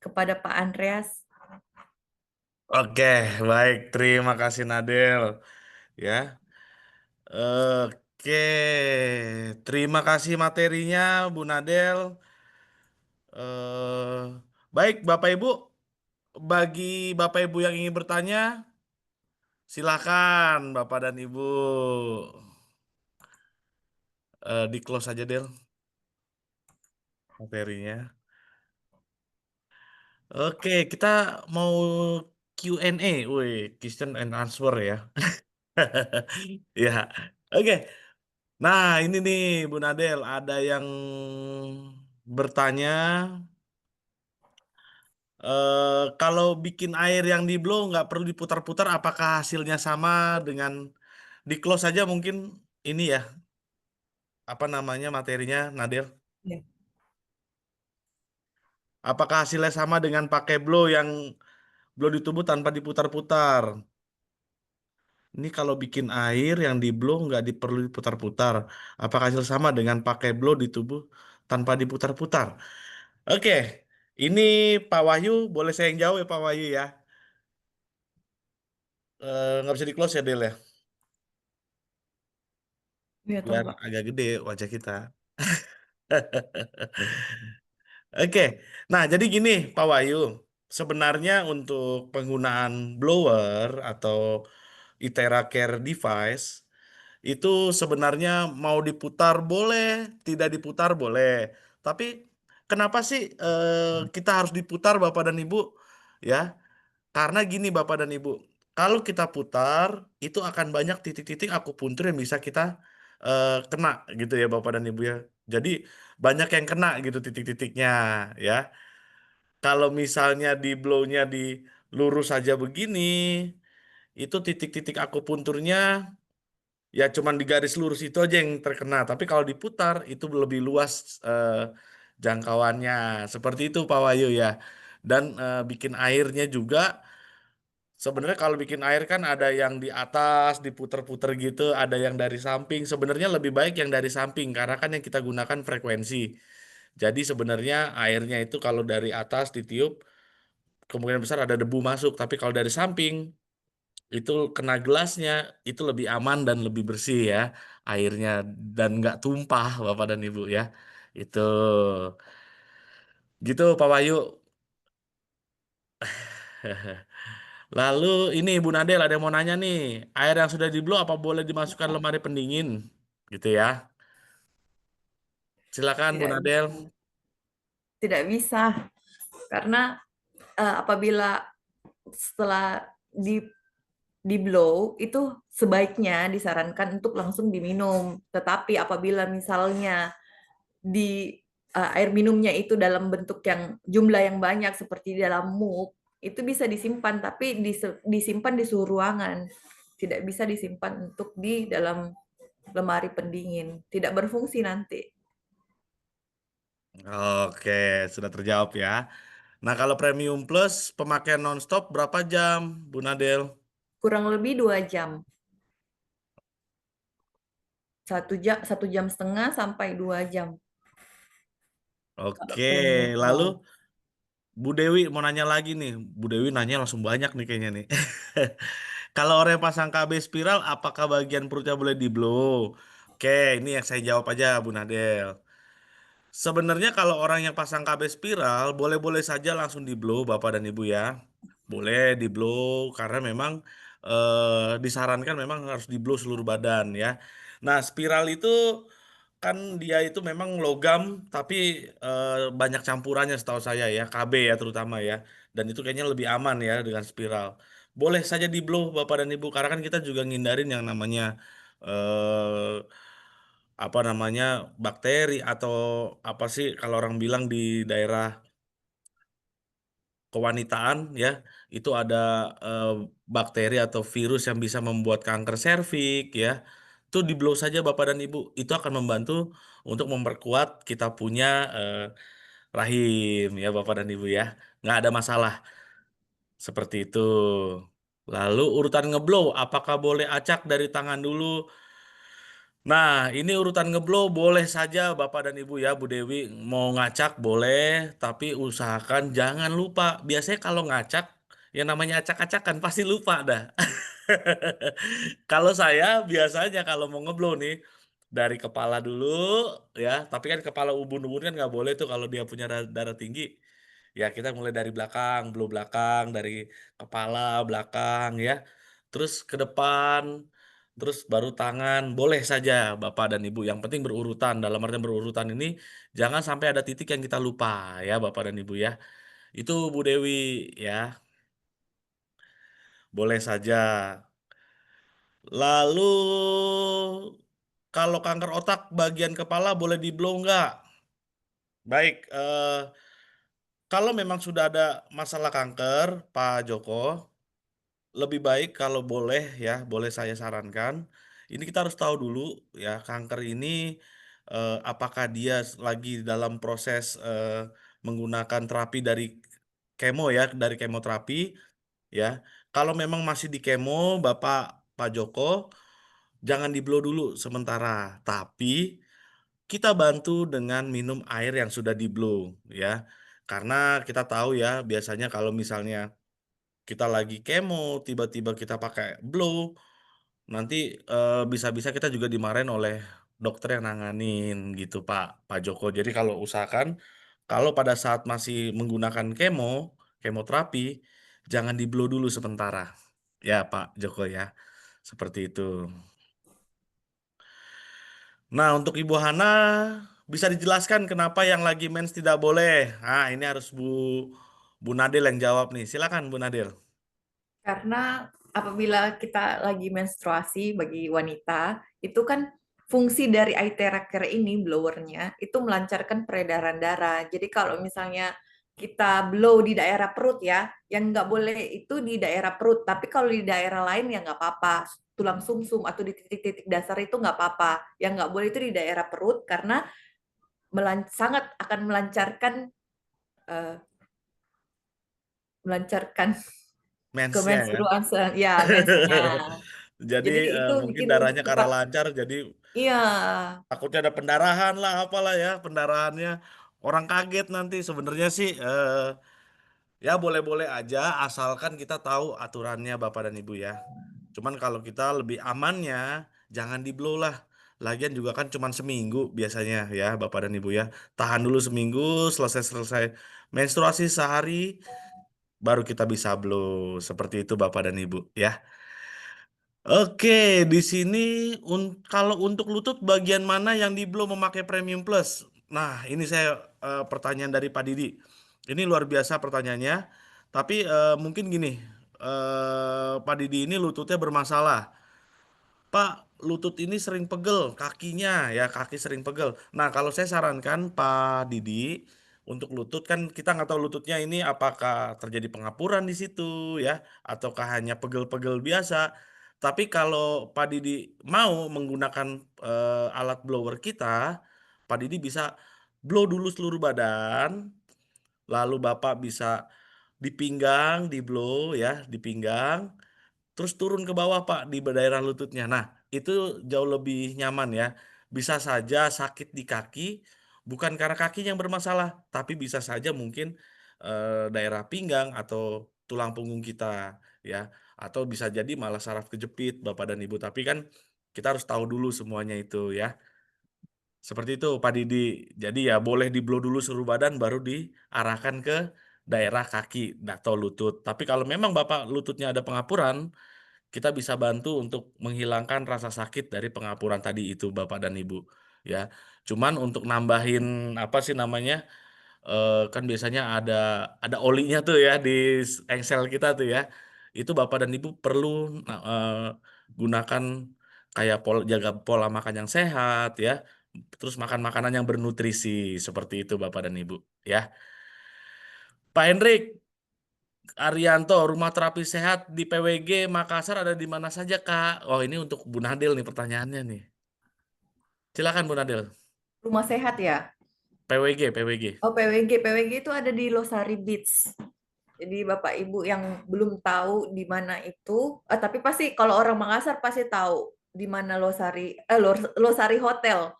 kepada Pak Andreas. Oke, baik. Terima kasih Nadel. Ya. Oke, terima kasih materinya Bu Nadel. Baik, Bapak Ibu. Bagi Bapak Ibu yang ingin bertanya, silakan Bapak dan Ibu. Di close aja Del materinya. Oke, kita mau Q&A, question and answer ya. Ya, oke. Nah, ini nih Bu Nadel, ada yang bertanya, kalau bikin air yang di blow nggak perlu diputar-putar, apakah hasilnya sama dengan di close aja mungkin ini ya, apa namanya materinya Nadel? Ya. Apakah hasilnya sama dengan pakai blow yang blow di tubuh tanpa diputar-putar? Ini kalau bikin air yang di blow nggak perlu diputar-putar. Apakah hasil sama dengan pakai blow di tubuh tanpa diputar-putar? Oke, ini Pak Wahyu, boleh saya yang jawab ya Pak Wahyu ya? Nggak bisa di close ya Del ya? Iya tahu biar Pak. agak gede wajah kita. Oke, nah jadi gini Pak Wahyu, sebenarnya untuk penggunaan blower atau Itera Care device itu sebenarnya mau diputar boleh, tidak diputar boleh. Tapi kenapa sih kita harus diputar Bapak dan Ibu? Ya, karena gini Bapak dan Ibu, kalau kita putar itu akan banyak titik-titik akupuntur yang bisa kita kena gitu ya Bapak dan Ibu ya. Jadi banyak yang kena gitu titik-titiknya ya. Kalau misalnya di blow-nya di lurus saja begini, itu titik-titik akupunturnya ya cuman di garis lurus itu aja yang terkena. Tapi kalau diputar itu lebih luas jangkauannya. Seperti itu Pak Wahyu ya. Dan bikin airnya juga sebenarnya kalau bikin air kan ada yang di atas diputer-puter gitu, ada yang dari samping. Sebenarnya lebih baik yang dari samping karena kan yang kita gunakan frekuensi. Jadi sebenarnya airnya itu kalau dari atas ditiup kemungkinan besar ada debu masuk. Tapi kalau dari samping itu kena gelasnya itu lebih aman dan lebih bersih ya airnya dan nggak tumpah Bapak dan Ibu ya. Itu gitu Pak Wahyu. Lalu ini Bu Nadel ada yang mau nanya nih, air yang sudah di blow apa boleh dimasukkan lemari pendingin? Gitu ya. Silakan Bu Tidak Nadel. bisa. Tidak bisa karena apabila setelah di blow itu sebaiknya disarankan untuk langsung diminum. Tetapi apabila misalnya di air minumnya itu dalam bentuk yang jumlah yang banyak seperti di dalam mug, itu bisa disimpan tapi disimpan di suhu ruangan. Tidak bisa disimpan untuk di dalam lemari pendingin. Tidak berfungsi nanti. Oke, sudah terjawab ya. Nah, kalau Premium Plus pemakaian nonstop berapa jam, Bu Nadel? Kurang lebih 2 jam. 1 jam 1,5 jam sampai 2 jam. Kalau Oke, premium lalu plus. Bu Dewi mau nanya lagi nih. Bu Dewi nanya langsung banyak nih kayaknya nih. Kalau orang yang pasang KB spiral, apakah bagian perutnya boleh di blow? Oke, ini yang saya jawab aja, Bu Nadel. Sebenarnya kalau orang yang pasang KB spiral, boleh-boleh saja langsung di blow, Bapak dan Ibu ya. Boleh di blow karena memang disarankan memang harus di blow seluruh badan ya. Nah, spiral itu kan dia itu memang logam tapi banyak campurannya setahu saya ya, KB ya terutama ya. Dan itu kayaknya lebih aman ya dengan spiral. Boleh saja di blow Bapak dan Ibu karena kan kita juga ngindarin yang namanya eh apa namanya bakteri atau apa sih kalau orang bilang di daerah kewanitaan ya itu ada eh, bakteri atau virus yang bisa membuat kanker serviks ya itu di blow saja Bapak dan Ibu itu akan membantu untuk memperkuat kita punya eh, rahim ya Bapak dan Ibu ya nggak ada masalah seperti itu lalu urutan ngeblow apakah boleh acak dari tangan dulu. Nah, ini urutan ngeblow boleh saja Bapak dan Ibu ya, Bu Dewi. Mau ngacak boleh, tapi usahakan jangan lupa. Biasanya kalau ngacak, yang namanya acak-acakan pasti lupa dah. Kalau saya biasanya kalau mau ngeblow nih, dari kepala dulu ya. Tapi kan kepala ubun-ubun kan nggak boleh tuh kalau dia punya darah tinggi. Ya kita mulai dari belakang, blow belakang, dari kepala belakang ya. Terus ke depan, terus baru tangan. Boleh saja Bapak dan Ibu. Yang penting berurutan. Dalam artian berurutan ini jangan sampai ada titik yang kita lupa ya Bapak dan Ibu ya. Itu Bu Dewi ya. Boleh saja. Lalu kalau kanker otak bagian kepala boleh di blow nggak? Baik, kalau memang sudah ada masalah kanker, Pak Joko, lebih baik kalau boleh ya, boleh saya sarankan. Ini kita harus tahu dulu ya, kanker ini apakah dia lagi dalam proses menggunakan terapi dari kemo ya, dari kemoterapi ya. Kalau memang masih di kemo, Bapak Pak Joko, jangan di blow dulu sementara. Tapi kita bantu dengan minum air yang sudah di blow ya. Karena kita tahu ya, biasanya kalau misalnya kita lagi kemo, tiba-tiba kita pakai blow, nanti bisa-bisa kita juga dimarahin oleh dokter yang nanganin gitu Pak Joko. Jadi kalau usahakan kalau pada saat masih menggunakan kemoterapi, jangan di-blow dulu sementara. Ya Pak Joko ya, seperti itu. Nah, untuk Ibu Hana, bisa dijelaskan kenapa yang lagi mens tidak boleh? Nah, ini harus Bu Nadel yang jawab nih. Silakan Bu Nadel. Karena apabila kita lagi menstruasi bagi wanita, itu kan fungsi dari eye tracker ini, blowernya, itu melancarkan peredaran darah. Jadi kalau misalnya kita blow di daerah perut ya, yang nggak boleh itu di daerah perut, tapi kalau di daerah lain ya nggak apa-apa. Tulang sumsum atau di titik-titik dasar itu nggak apa-apa. Yang nggak boleh itu di daerah perut karena sangat akan eh, melancarkan Mensnya ya. kemenstruasi, ya mensnya. Jadi Jadi itu mungkin bikin darahnya karena cepat. lancar, jadi Iya, takutnya ada pendarahan lah, apalah ya pendarahannya. Orang kaget nanti sebenarnya sih ya boleh-boleh aja asalkan kita tahu aturannya Bapak dan Ibu ya. Cuman kalau kita lebih amannya jangan di blow lah. Lagian juga kan cuman seminggu biasanya ya Bapak dan Ibu ya. Tahan dulu seminggu, selesai-selesai menstruasi sehari baru kita bisa blow. Seperti itu Bapak dan Ibu ya. Oke, di sini kalau untuk lutut bagian mana yang di blow memakai Premium Plus? Nah, ini saya pertanyaan dari Pak Didi. Ini luar biasa pertanyaannya. Tapi mungkin gini, Pak Didi ini lututnya bermasalah. Pak, lutut ini sering pegel, kakinya ya kaki sering pegel. Nah, kalau saya sarankan Pak Didi untuk lutut kan kita nggak tahu lututnya ini apakah terjadi pengapuran di situ ya, ataukah hanya pegel-pegel biasa. Tapi kalau Pak Didi mau menggunakan alat blower kita, Pak Didi bisa blow dulu seluruh badan, lalu Bapak bisa di pinggang, di blow ya, di pinggang. Terus turun ke bawah Pak di daerah lututnya. Nah, itu jauh lebih nyaman ya. Bisa saja sakit di kaki, bukan karena kakinya yang bermasalah, tapi bisa saja mungkin daerah pinggang atau tulang punggung kita ya. Atau bisa jadi malah saraf kejepit Bapak dan Ibu. Tapi kan kita harus tahu dulu semuanya itu ya. Seperti itu Pak Didi. Jadi ya boleh di blow dulu seluruh badan baru diarahkan ke daerah kaki atau lutut. Tapi kalau memang Bapak lututnya ada pengapuran, kita bisa bantu untuk menghilangkan rasa sakit dari pengapuran tadi itu Bapak dan Ibu ya. Cuman untuk nambahin apa sih namanya? Kan biasanya ada olinya tuh ya di engsel kita tuh ya. Itu Bapak dan Ibu perlu gunakan kayak jaga pola makan yang sehat ya. Terus makan makanan yang bernutrisi seperti itu Bapak dan Ibu ya. Pak Hendrik Arianto, rumah terapi sehat di PWG Makassar ada di mana saja, Kak? Oh, ini untuk Bu Nadel nih pertanyaannya nih. Silakan Bu Nadel. rumah sehat ya. PWG. Oh, PWG itu ada di Losari Beach. Jadi Bapak Ibu yang belum tahu di mana itu, tapi pasti kalau orang Makassar pasti tahu di mana Losari Hotel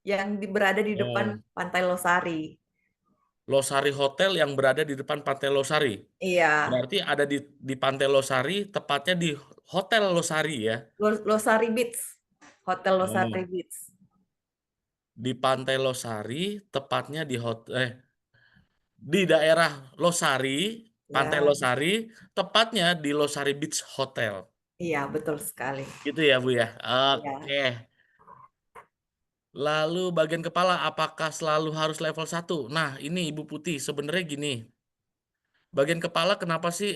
yang berada di depan Oh, Pantai Losari. Losari Hotel yang berada di depan Pantai Losari. Iya, Berarti ada di Pantai Losari, tepatnya di Hotel Losari ya. Losari Beach. Hotel Losari Oh, Beach. di Pantai Losari, tepatnya di daerah Losari, Pantai Ya, Losari, tepatnya di Losari Beach Hotel. iya betul sekali. Gitu ya, Bu ya. Ya. Oke. Lalu bagian kepala apakah selalu harus level 1? Nah, ini Ibu Putih sebenarnya gini. Bagian kepala kenapa sih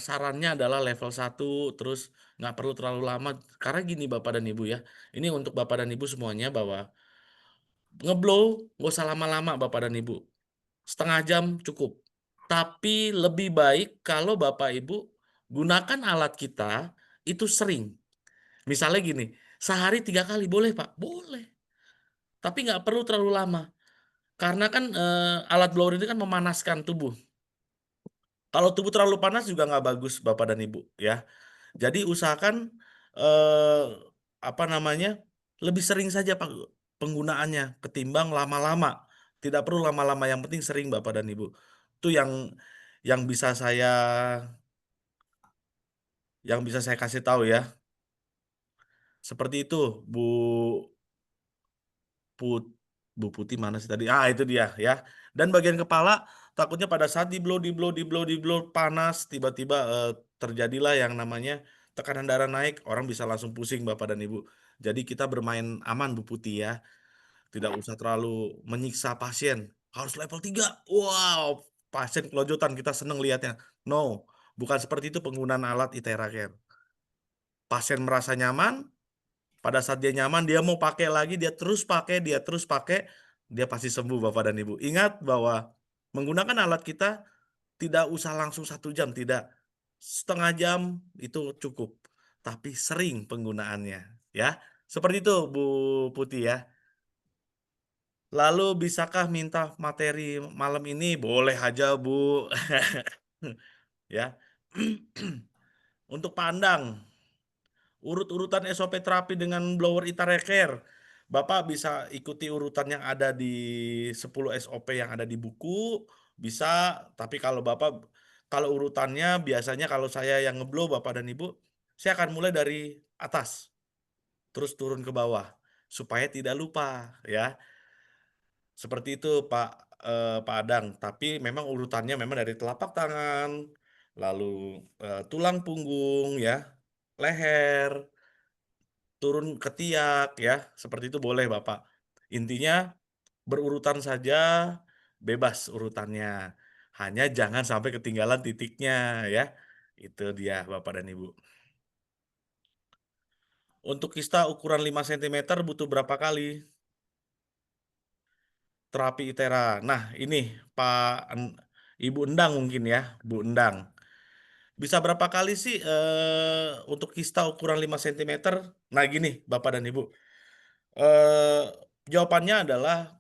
sarannya adalah level 1 terus nggak perlu terlalu lama? Karena gini Bapak dan Ibu ya. Ini untuk Bapak dan Ibu semuanya bahwa ngeblow nggak usah lama-lama Bapak dan Ibu. Setengah jam cukup. Tapi lebih baik kalau Bapak Ibu gunakan alat kita itu sering. Misalnya gini, sehari 3 kali boleh Pak? Boleh. Tapi nggak perlu terlalu lama. Karena kan alat blower ini kan memanaskan tubuh. Kalau tubuh terlalu panas juga nggak bagus Bapak dan Ibu ya. Jadi usahakan eh, apa namanya lebih sering saja Pak penggunaannya ketimbang lama-lama. Tidak perlu lama-lama, yang penting sering Bapak dan Ibu. Itu yang bisa saya kasih tahu ya. Seperti itu Bu Bu Putih mana sih tadi? Ah, itu dia ya. Dan bagian kepala takutnya pada saat di blow panas tiba-tiba terjadilah yang namanya tekanan darah naik, orang bisa langsung pusing Bapak dan Ibu. Jadi kita bermain aman Bu Putih ya. Tidak usah terlalu menyiksa pasien. Harus level 3. Wow, pasien kelojotan kita seneng lihatnya. No, bukan seperti itu penggunaan alat ITERA Care. Pasien merasa nyaman, pada saat dia nyaman, dia mau pakai lagi, dia terus pakai, dia pasti sembuh Bapak dan Ibu. Ingat bahwa menggunakan alat kita tidak usah langsung 1 jam, tidak. Setengah jam itu cukup. Tapi sering penggunaannya, ya. Seperti itu Bu Putih ya. Lalu bisakah minta materi malam ini? Boleh aja Bu. Ya. Untuk pandang, urut-urutan SOP terapi dengan blower ITERA Care. Bapak bisa ikuti urutan yang ada di 10 SOP yang ada di buku, bisa. Tapi kalau urutannya biasanya kalau saya yang ngeblow Bapak dan Ibu, saya akan mulai dari atas, terus turun ke bawah, supaya tidak lupa ya. Seperti itu Pak Adang. Tapi memang urutannya memang dari telapak tangan, lalu tulang punggung ya, leher, turun ke tiak ya, seperti itu boleh Bapak. Intinya berurutan saja, bebas urutannya. Hanya jangan sampai ketinggalan titiknya ya. Itu dia Bapak dan Ibu. Untuk kista ukuran 5 cm butuh berapa kali terapi ITERA? Nah, ini Ibu Endang mungkin ya, Bu Endang. Bisa berapa kali sih untuk kista ukuran 5 cm? Nah, gini Bapak dan Ibu. Eh, Jawabannya adalah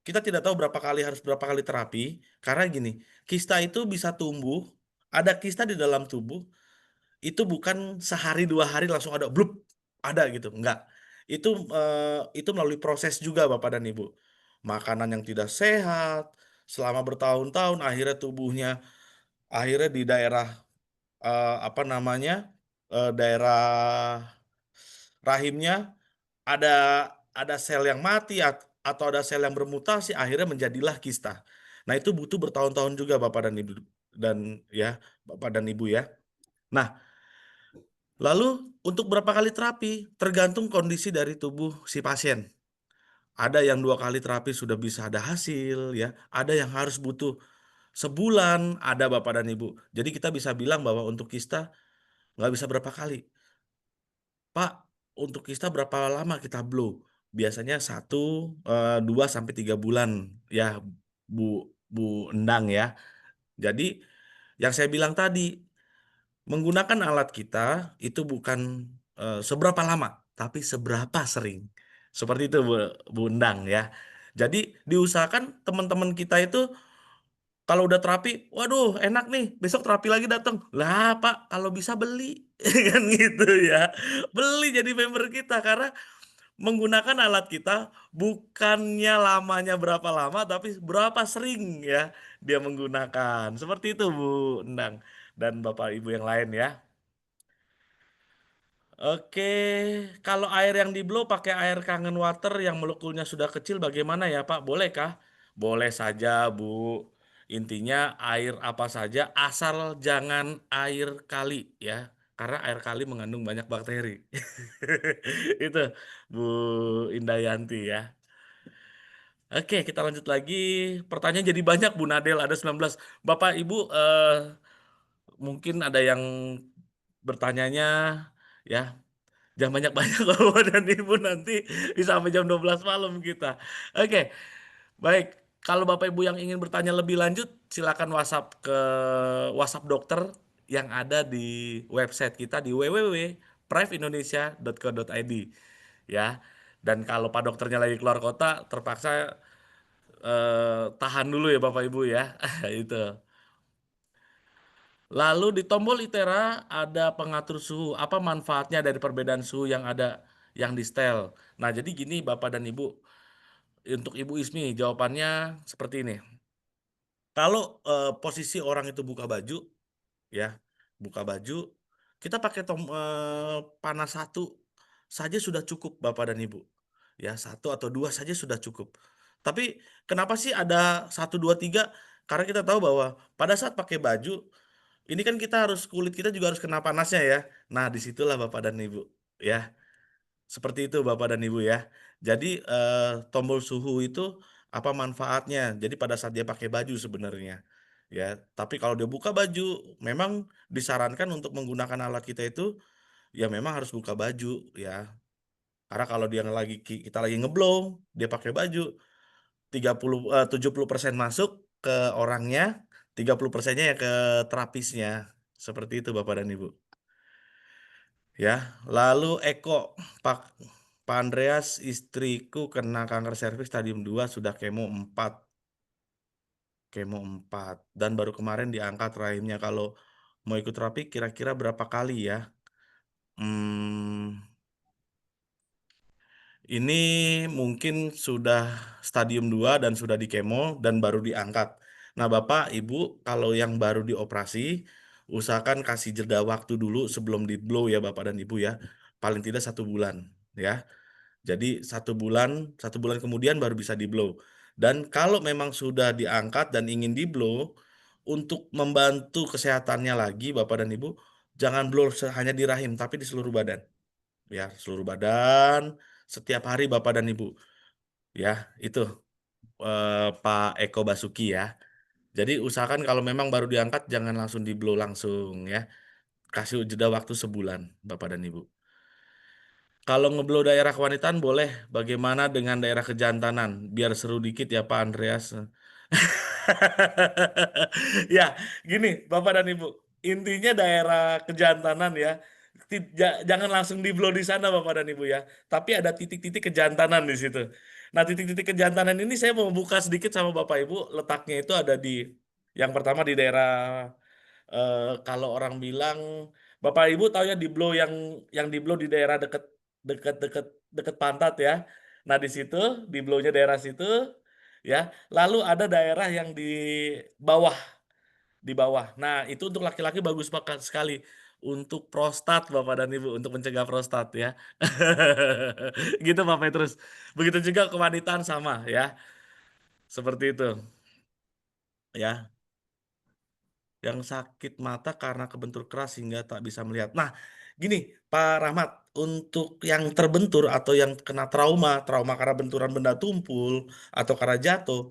kita tidak tahu harus berapa kali terapi karena gini, kista itu bisa tumbuh, ada kista di dalam tubuh itu bukan sehari 2 hari langsung ada blup, ada gitu, enggak. Itu melalui proses juga Bapak dan Ibu. Makanan yang tidak sehat selama bertahun-tahun akhirnya di daerah apa namanya? Daerah rahimnya ada sel yang mati atau ada sel yang bermutasi akhirnya menjadilah kista. Nah, itu butuh bertahun-tahun juga Bapak dan Ibu Bapak dan Ibu ya. Nah, lalu untuk berapa kali terapi tergantung kondisi dari tubuh si pasien. Ada yang 2 kali terapi sudah bisa ada hasil ya, ada yang harus butuh sebulan, ada Bapak dan Ibu. Jadi kita bisa bilang bahwa untuk kista nggak bisa berapa kali. Pak, untuk kista berapa lama kita blow? Biasanya 2 sampai 3 bulan ya Bu Endang ya. Jadi yang saya bilang tadi, menggunakan alat kita itu bukan seberapa lama, tapi seberapa sering. Seperti itu Bu Endang ya. Jadi diusahakan teman-teman kita itu kalau udah terapi, waduh enak nih, besok terapi lagi datang. Lah Pak, kalau bisa beli. Kan gitu ya. Beli jadi member kita karena menggunakan alat kita bukannya lamanya berapa lama, tapi berapa sering ya dia menggunakan. Seperti itu Bu Endang dan Bapak Ibu yang lain ya. Oke, kalau air yang di blow pakai air kangen water yang molekulnya sudah kecil bagaimana ya Pak? Bolehkah? Boleh saja Bu. Intinya air apa saja asal jangan air kali ya. Karena air kali mengandung banyak bakteri. Itu Bu Indayanti ya. Oke, kita lanjut lagi. Pertanyaan jadi banyak Bu Nadel, ada 19. Bapak Ibu mungkin ada yang bertanyanya ya. Jangan banyak-banyak Bapak dan Ibu nanti bisa sampai jam 12 malam kita. Oke, baik. Kalau Bapak Ibu yang ingin bertanya lebih lanjut, silakan WhatsApp ke WhatsApp dokter yang ada di website kita di www.priveindonesia.co.id ya. Dan kalau Pak dokternya lagi keluar kota, terpaksa tahan dulu ya Bapak Ibu ya. Itu. Lalu di tombol ITERA ada pengatur suhu. Apa manfaatnya dari perbedaan suhu yang ada yang di setel? Nah, jadi gini Bapak dan Ibu, untuk Ibu Ismi jawabannya seperti ini. Kalau posisi orang itu buka baju, ya, buka baju, kita pakai panas 1 saja sudah cukup Bapak dan Ibu. Ya, 1 atau 2 saja sudah cukup. Tapi kenapa sih ada 1, 2, 3? Karena kita tahu bahwa pada saat pakai baju, ini kan kita harus kulit kita juga harus kena panasnya ya. Nah, disitulah Bapak dan Ibu, ya. Seperti itu Bapak dan Ibu ya. Jadi, tombol suhu itu apa manfaatnya? Jadi pada saat dia pakai baju sebenarnya, ya. Tapi kalau dia buka baju, memang disarankan untuk menggunakan alat kita itu, ya memang harus buka baju, ya. Karena kalau dia kita lagi ngeblong, dia pakai baju, 70% masuk ke orangnya, 30%-nya ya ke terapisnya. Seperti itu Bapak dan Ibu. Ya, lalu Pak Pak Andreas, istriku kena kanker serviks stadium 2 sudah kemo 4 dan baru kemarin diangkat rahimnya. Kalau mau ikut terapi kira-kira berapa kali ya? Ini mungkin sudah stadium 2 dan sudah di kemo dan baru diangkat. Nah, Bapak, Ibu, kalau yang baru dioperasi, usahakan kasih jeda waktu dulu sebelum di-blow ya Bapak dan Ibu ya. Paling tidak 1 bulan ya. Jadi 1 bulan kemudian baru bisa di-blow. Dan kalau memang sudah diangkat dan ingin di-blow, untuk membantu kesehatannya lagi Bapak dan Ibu, jangan blow hanya di rahim, tapi di seluruh badan. Ya, seluruh badan, setiap hari Bapak dan Ibu. Ya, itu Pak Eko Basuki ya. Jadi usahakan kalau memang baru diangkat jangan langsung di-blow langsung ya. Kasih jeda waktu sebulan Bapak dan Ibu. Kalau ngeblow daerah kewanitaan boleh. Bagaimana dengan daerah kejantanan? Biar seru dikit ya Pak Andreas. Ya, gini Bapak dan Ibu. Intinya daerah kejantanan ya. Jangan langsung di-blow di sana Bapak dan Ibu ya. Tapi ada titik-titik kejantanan di situ. Nah, titik-titik kejantanan ini saya mau buka sedikit sama Bapak Ibu. Letaknya itu ada yang pertama di daerah kalau orang bilang Bapak Ibu tahu ya yang di blow di daerah deket deket deket deket pantat ya. Nah di situ di blownya daerah situ ya. Lalu ada daerah yang bawah di bawah. Nah itu untuk laki-laki bagus banget sekali untuk prostat Bapak dan Ibu untuk mencegah prostat ya. Gitu Bapak terus. Begitu juga kewanitaan sama ya. Seperti itu ya. Yang sakit mata karena kebentur keras hingga tak bisa melihat. Nah, gini Pak Rahmat, untuk yang terbentur atau yang kena trauma karena benturan benda tumpul atau karena jatuh,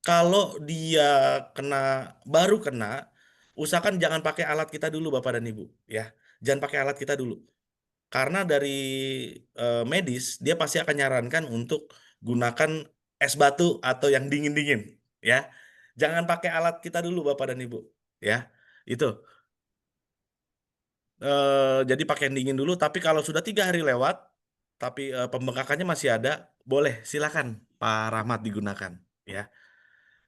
kalau dia baru kena, usahakan jangan pakai alat kita dulu Bapak dan Ibu, ya. Jangan pakai alat kita dulu. Karena dari medis, dia pasti akan nyarankan untuk gunakan es batu atau yang dingin-dingin, ya. Jangan pakai alat kita dulu Bapak dan Ibu, ya. Itu. Jadi pakai yang dingin dulu, tapi kalau sudah 3 hari lewat, tapi pembengkakannya masih ada, boleh silakan Pak Rahmat digunakan, ya.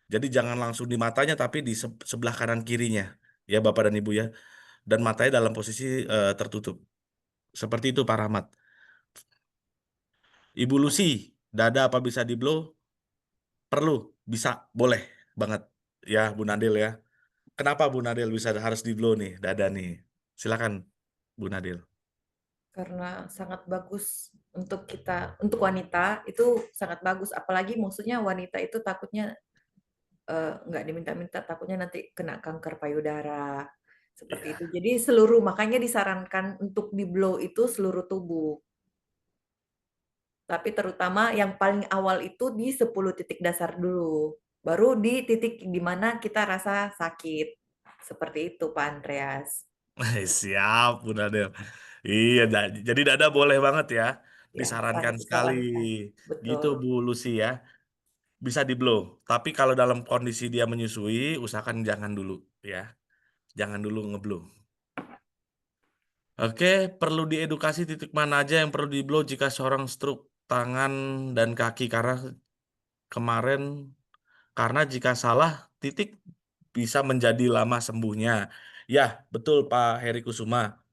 Jadi jangan langsung di matanya, tapi di sebelah kanan kirinya, ya Bapak dan Ibu ya. Dan matanya dalam posisi tertutup. Seperti itu Pak Rahmat. Ibu Lucy, dada apa bisa di-blow? Perlu, bisa, boleh banget. Ya Bu Nadil ya. Kenapa Bu Nadil harus di-blow nih, dada nih? Silakan Bu Nadil. Karena sangat bagus untuk untuk wanita itu sangat bagus. Apalagi maksudnya wanita itu takutnya nggak diminta-minta, takutnya nanti kena kanker payudara seperti Iya. itu. Jadi makanya disarankan untuk di-blow itu seluruh tubuh. Tapi terutama yang paling awal itu di 10 titik dasar dulu. Baru di titik di mana kita rasa sakit. Seperti itu Pak Andreas. Siap, Bu Nadel. Iya, jadi dada boleh banget ya. Ya, Disarankan sangat sekali. disarankan. Gitu Betul. Bu Lucy ya. Bisa di-blow. Tapi kalau dalam kondisi dia menyusui, usahakan jangan dulu ya. Jangan dulu ngeblow. Oke, perlu diedukasi titik mana aja yang perlu di-blow jika seorang stroke tangan dan kaki karena jika salah titik bisa menjadi lama sembuhnya. Ya, betul Pak Heri Kusuma.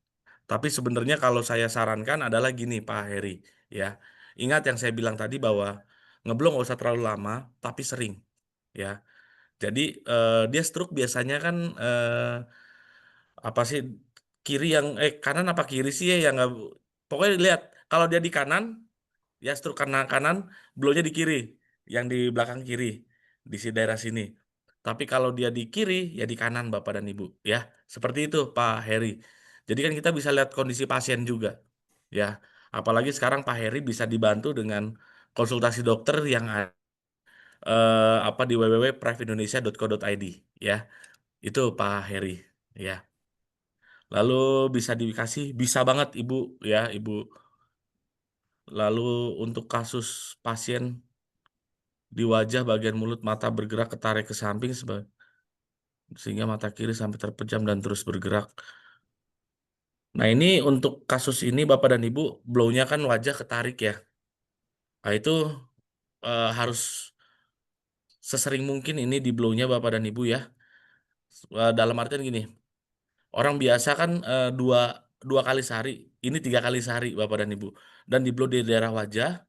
Tapi sebenarnya kalau saya sarankan adalah gini Pak Heri, ya. Ingat yang saya bilang tadi bahwa ngeblong nggak usah terlalu lama, tapi sering, ya. Jadi dia stroke biasanya kan apa sih kanan apa kiri sih ya yang nggak, pokoknya lihat kalau dia di kanan Ya stroke karena kanan, blow-nya di kiri, yang di belakang kiri, di daerah sini. Tapi kalau dia di kiri, ya di kanan Bapak dan Ibu, ya. Seperti itu Pak Heri. Jadi kan kita bisa lihat kondisi pasien juga, ya. Apalagi sekarang Pak Heri bisa dibantu dengan konsultasi dokter yang di www.priveindonesia.co.id, ya. Itu Pak Heri, ya. Lalu bisa dikasih, bisa banget Ibu, ya Ibu. Lalu untuk kasus pasien di wajah bagian mulut mata bergerak ketarik ke samping sehingga mata kiri sampai terpejam dan terus bergerak. Nah ini untuk kasus ini Bapak dan Ibu, blow-nya kan wajah ketarik ya. Nah itu harus sesering mungkin ini di blow-nya Bapak dan Ibu ya. Dalam artian gini, orang biasa kan dua kali sehari, ini 3 kali sehari Bapak dan Ibu. Dan di blow di daerah wajah,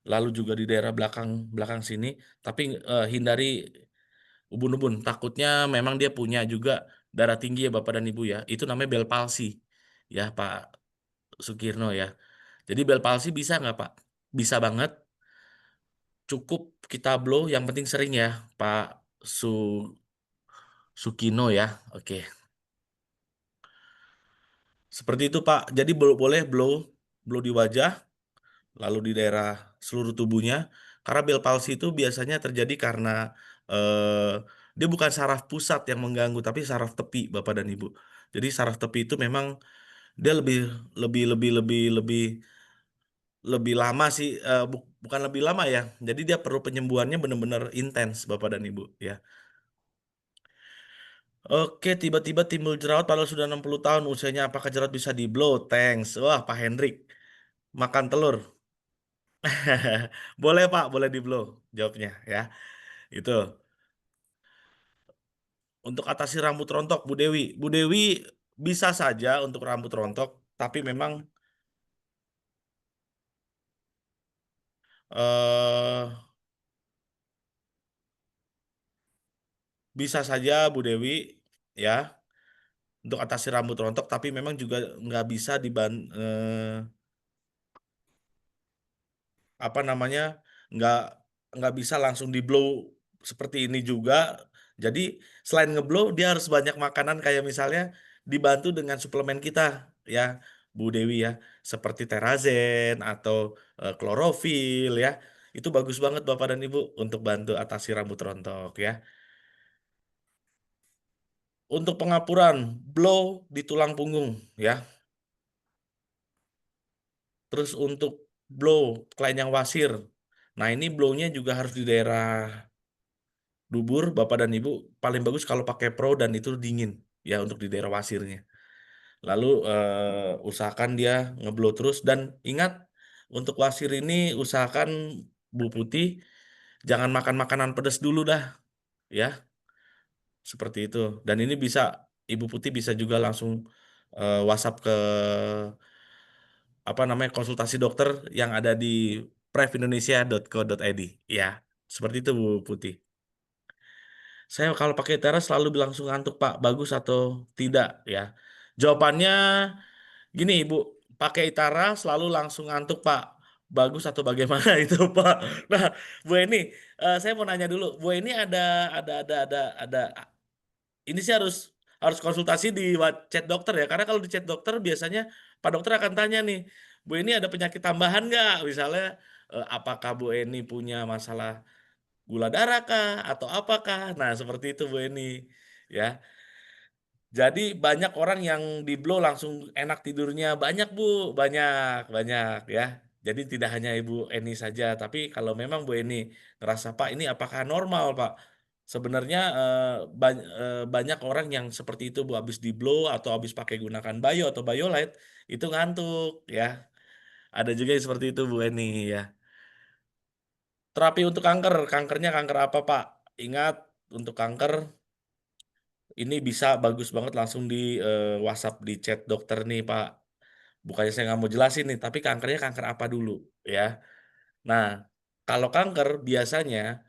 lalu juga di daerah belakang belakang sini, tapi hindari ubun-ubun. Takutnya memang dia punya juga darah tinggi ya Bapak dan Ibu ya. Itu namanya bel palsi ya Pak Sukirno ya. Jadi bel palsi bisa nggak Pak? Bisa banget. Cukup kita blow, yang penting sering ya Pak Su Sukino ya. Oke. Seperti itu Pak. Jadi boleh blow di wajah, lalu di daerah seluruh tubuhnya. Karena bel palsi itu biasanya terjadi karena dia bukan saraf pusat yang mengganggu, tapi saraf tepi, Bapak dan Ibu. Jadi saraf tepi itu memang dia lebih lebih lebih lebih lebih lebih lama sih, bukan lebih lama ya. Jadi dia perlu penyembuhannya benar-benar intens, Bapak dan Ibu ya. Oke, tiba-tiba timbul jerawat padahal sudah 60 tahun usianya. Apakah jerawat bisa di blow? Thanks. Wah, Pak Hendrik. Makan telur. Boleh Pak, boleh di blow jawabnya ya. Itu. Untuk atasi rambut rontok Bu Dewi. Bu Dewi bisa saja untuk rambut rontok, tapi memang eh bisa saja Bu Dewi ya untuk atasi rambut rontok, tapi memang juga nggak bisa apa namanya, nggak nggak bisa langsung di blow seperti ini juga. Jadi selain ngeblow dia harus banyak makanan, kayak misalnya dibantu dengan suplemen kita ya Bu Dewi ya, seperti Terazen atau klorofil ya. Itu bagus banget Bapak dan Ibu untuk bantu atasi rambut rontok ya. Untuk pengapuran, blow di tulang punggung ya. Terus untuk blow kelenjar wasir. Nah, ini blow-nya juga harus di daerah dubur, Bapak dan Ibu. Paling bagus kalau pakai pro dan itu dingin ya untuk di daerah wasirnya. Lalu usahakan dia ngeblow terus, dan ingat untuk wasir ini usahakan Bu Putih jangan makan makanan pedas dulu dah ya, seperti itu. Dan ini bisa Ibu Putih bisa juga langsung WhatsApp ke apa namanya konsultasi dokter yang ada di preveindonesia.co.id ya. Seperti itu Bu Putih. Saya kalau pakai teras selalu langsung ngantuk Pak. Bagus atau tidak ya? Jawabannya gini Ibu, pakai Itara selalu langsung ngantuk Pak. Bagus atau bagaimana itu Pak? Nah, Bu Eni, saya mau nanya dulu. Bu Eni ada ini sih harus harus konsultasi di chat dokter ya. Karena kalau di chat dokter biasanya Pak dokter akan tanya nih, Bu Eni ada penyakit tambahan nggak? Misalnya apakah Bu Eni punya masalah gula darah kah atau apakah? Nah, seperti itu Bu Eni ya. Jadi banyak orang yang di blow langsung enak tidurnya, banyak Bu, banyak banyak ya. Jadi tidak hanya Ibu Eni saja, tapi kalau memang Bu Eni ngerasa Pak ini apakah normal Pak? Sebenarnya banyak orang yang seperti itu Bu, habis di blow atau habis pakai gunakan Bayo atau Biolite itu ngantuk ya. Ada juga yang seperti itu Bu Eni ya. Terapi untuk kanker, kankernya kanker apa Pak? Ingat untuk kanker ini bisa bagus banget langsung di WhatsApp di chat dokter nih Pak. Bukannya saya nggak mau jelasin nih, tapi kankernya kanker apa dulu ya. Nah, kalau kanker biasanya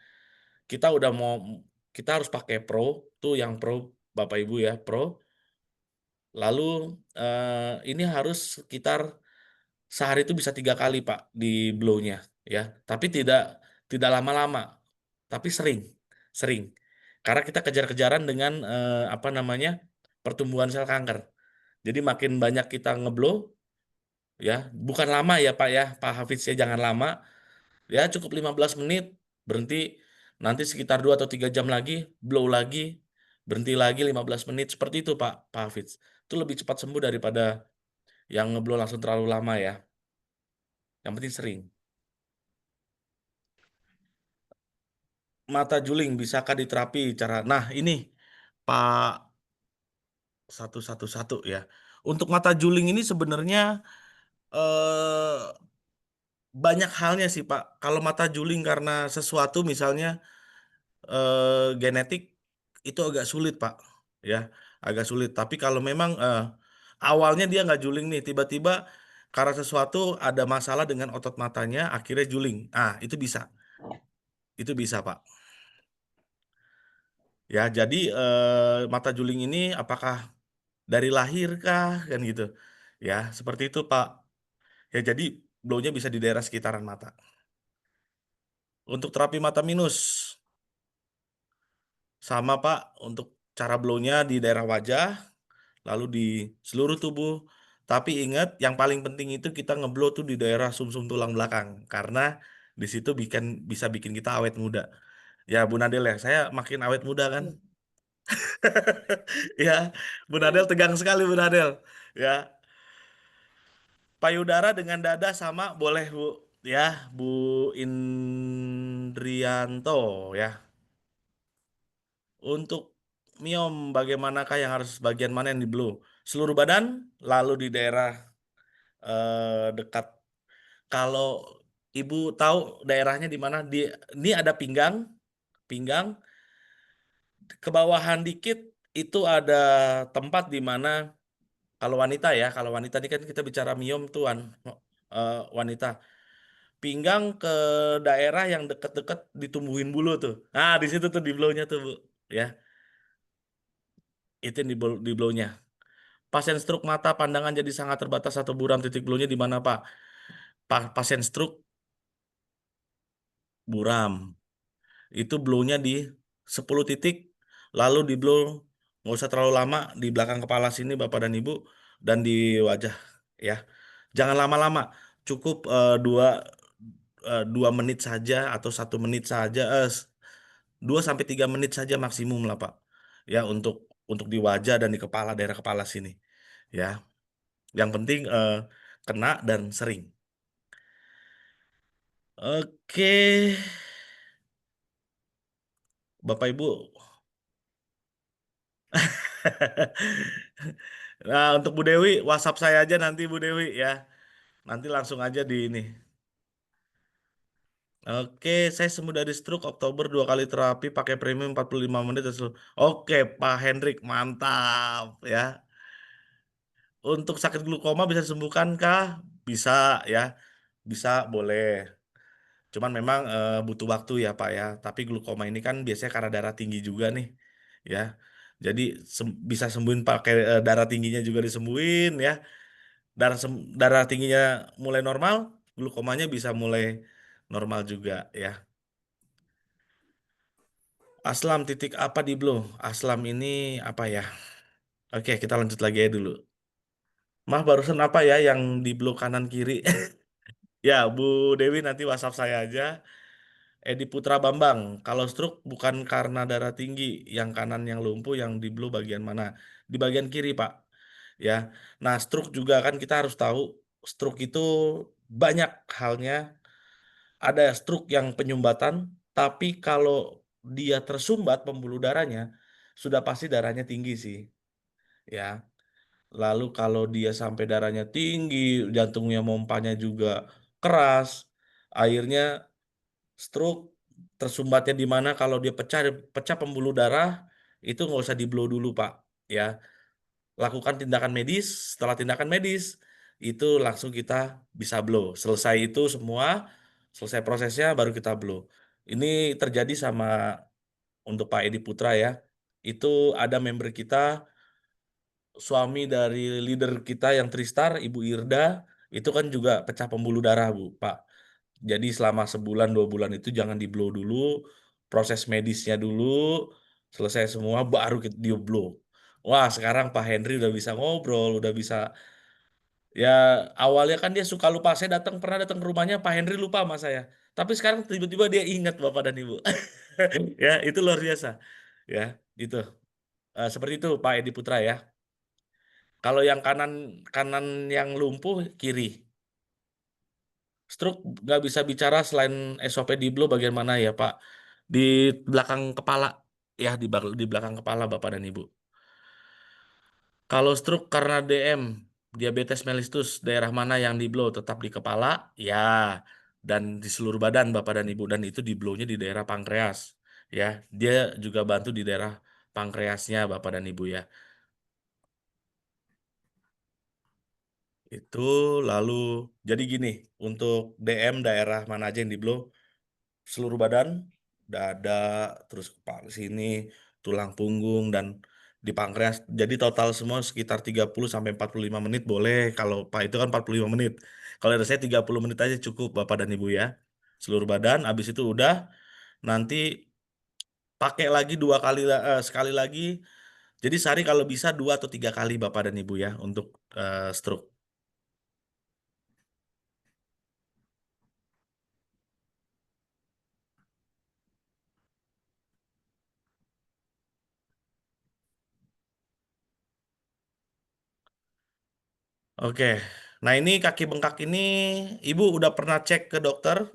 kita udah mau kita harus pakai pro, tuh yang pro Bapak Ibu ya, pro. Lalu ini harus sekitar sehari itu bisa 3 kali Pak di blow-nya. ya, tapi tidak lama-lama, tapi sering. Karena kita kejar-kejaran dengan apa namanya pertumbuhan sel kanker. Jadi makin banyak kita ngeblow, ya, bukan lama ya Pak ya, Pak Hafiz ya, jangan lama, ya cukup 15 menit, berhenti, nanti sekitar 2 atau 3 jam lagi, blow lagi, berhenti lagi 15 menit, seperti itu Pak Hafiz. Itu lebih cepat sembuh daripada yang ngeblow langsung terlalu lama ya. Yang penting sering. Mata juling bisakah diterapi cara? Nah, ini Pak 111 ya. Untuk mata juling ini sebenarnya eh banyak halnya sih Pak. Kalau mata juling karena sesuatu misalnya genetik itu agak sulit Pak. Ya, agak sulit. Tapi kalau memang awalnya dia nggak juling nih, tiba-tiba karena sesuatu ada masalah dengan otot matanya, akhirnya juling. Ah, itu bisa. Itu bisa Pak. Ya, jadi mata juling ini apakah dari lahir kah kan gitu. Ya, seperti itu Pak. Ya, jadi blownya bisa di daerah sekitaran mata. Untuk terapi mata minus sama Pak, untuk cara blownya di daerah wajah, lalu di seluruh tubuh. Tapi ingat, yang paling penting itu kita ngeblow tuh di daerah sumsum tulang belakang, karena di situ bisa bikin kita awet muda. Ya, Bu Nadel ya, saya makin awet muda kan. Iya. Ya, Bu Nadel tegang sekali Bu Nadel. Ya, payudara dengan dada sama boleh Bu. Ya, Bu Indrianto ya. Untuk miom bagaimanakah yang harus bagian mana yang di blow? Seluruh badan, lalu di daerah dekat. Kalau Ibu tahu daerahnya di mana? Ini ada pinggang, pinggang. Kebawahan dikit itu ada tempat di mana kalau wanita ya, kalau wanita ini kan kita bicara miom tuan wanita. Pinggang ke daerah yang deket-deket ditumbuhin bulu tuh. Nah, di situ tuh di blow-nya tuh, Bu. Ya, itu yang di blow-nya. Pasien stroke mata pandangan jadi sangat terbatas atau buram, titik blow-nya di mana, Pak? Pasien stroke buram. Itu blow-nya di 10 titik, lalu di blow nggak usah terlalu lama di belakang kepala sini Bapak dan Ibu, dan di wajah ya. Jangan lama-lama, cukup 2 menit saja atau 1 menit saja, 2 sampai 3 menit saja maksimum lah Pak. Ya, untuk di wajah dan di kepala, daerah kepala sini. Ya, yang penting kena dan sering. Oke, Bapak Ibu. Nah, untuk Bu Dewi, WhatsApp saya aja nanti Bu Dewi ya. Nanti langsung aja di ini. Oke, saya sembuh dari stroke Oktober 2 kali terapi pakai premium 45 menit. Oke, Pak Hendrik, mantap ya. Untuk sakit glukoma bisa disembuhkan kah? Bisa ya. Bisa, boleh. Cuman memang butuh waktu ya Pak ya. Tapi glukoma ini kan biasanya karena darah tinggi juga nih. Ya. Jadi bisa sembuhin pakai darah tingginya juga disembuhin ya. Darah tingginya mulai normal, glukomanya bisa mulai normal juga ya. Aslam titik apa di blow? Aslam ini apa ya? Oke, kita lanjut lagi ya dulu. Maaf barusan apa ya yang di blow kanan kiri? Ya, Bu Dewi nanti WhatsApp saya aja. Edi Putra Bambang, kalau stroke bukan karena darah tinggi, yang kanan yang lumpuh, yang di blow bagian mana? Di bagian kiri, Pak. Ya. Nah, stroke juga kan kita harus tahu, stroke itu banyak halnya. Ada stroke yang penyumbatan, tapi kalau dia tersumbat pembuluh darahnya, sudah pasti darahnya tinggi sih. Ya. Lalu kalau dia sampai darahnya tinggi, jantungnya mompanya juga keras, akhirnya stroke. Tersumbatnya di mana? Kalau dia pecah pecah pembuluh darah, itu nggak usah di blow dulu Pak. Ya, lakukan tindakan medis. Setelah tindakan medis itu langsung kita bisa blow. Selesai itu semua, selesai prosesnya baru kita blow. Ini terjadi sama untuk Pak Edi Putra ya. Itu ada member kita, suami dari leader kita yang Tristar, Ibu Irda, itu kan juga pecah pembuluh darah Bu, Pak. Jadi selama sebulan 2 bulan itu jangan di blow dulu, proses medisnya dulu, selesai semua baru di blow. Wah, sekarang Pak Henry udah bisa ngobrol, udah bisa ya awalnya kan dia suka lupa. Saya pernah datang ke rumahnya Pak Henry lupa sama saya. Tapi sekarang tiba-tiba dia ingat Bapak dan Ibu. Ya, itu luar biasa. Ya, itu. Seperti itu Pak Edi Putra ya. Kalau yang kanan kanan yang lumpuh kiri. Stroke nggak bisa bicara selain SOP di blow bagian mana ya Pak? Di belakang kepala. Ya, di belakang kepala Bapak dan Ibu. Kalau stroke karena DM, diabetes mellitus, daerah mana yang di blow? Tetap di kepala? Ya. Dan di seluruh badan Bapak dan Ibu. Dan itu di blow-nya di daerah pankreas. Ya, dia juga bantu di daerah pankreasnya Bapak dan Ibu ya. Itu lalu jadi gini, untuk DM daerah mana aja yang di blow? Seluruh badan, dada, terus kepala sini, tulang punggung dan di pankreas. Jadi total semua sekitar 30 sampai 45 menit boleh. Kalau Pak itu kan 45 menit. Kalau dari saya 30 menit aja cukup Bapak dan Ibu ya. Seluruh badan habis itu udah nanti pakai lagi sekali lagi. Jadi sehari kalau bisa 2 atau 3 kali Bapak dan Ibu ya untuk stroke. Oke. Nah, ini kaki bengkak ini Ibu udah pernah cek ke dokter?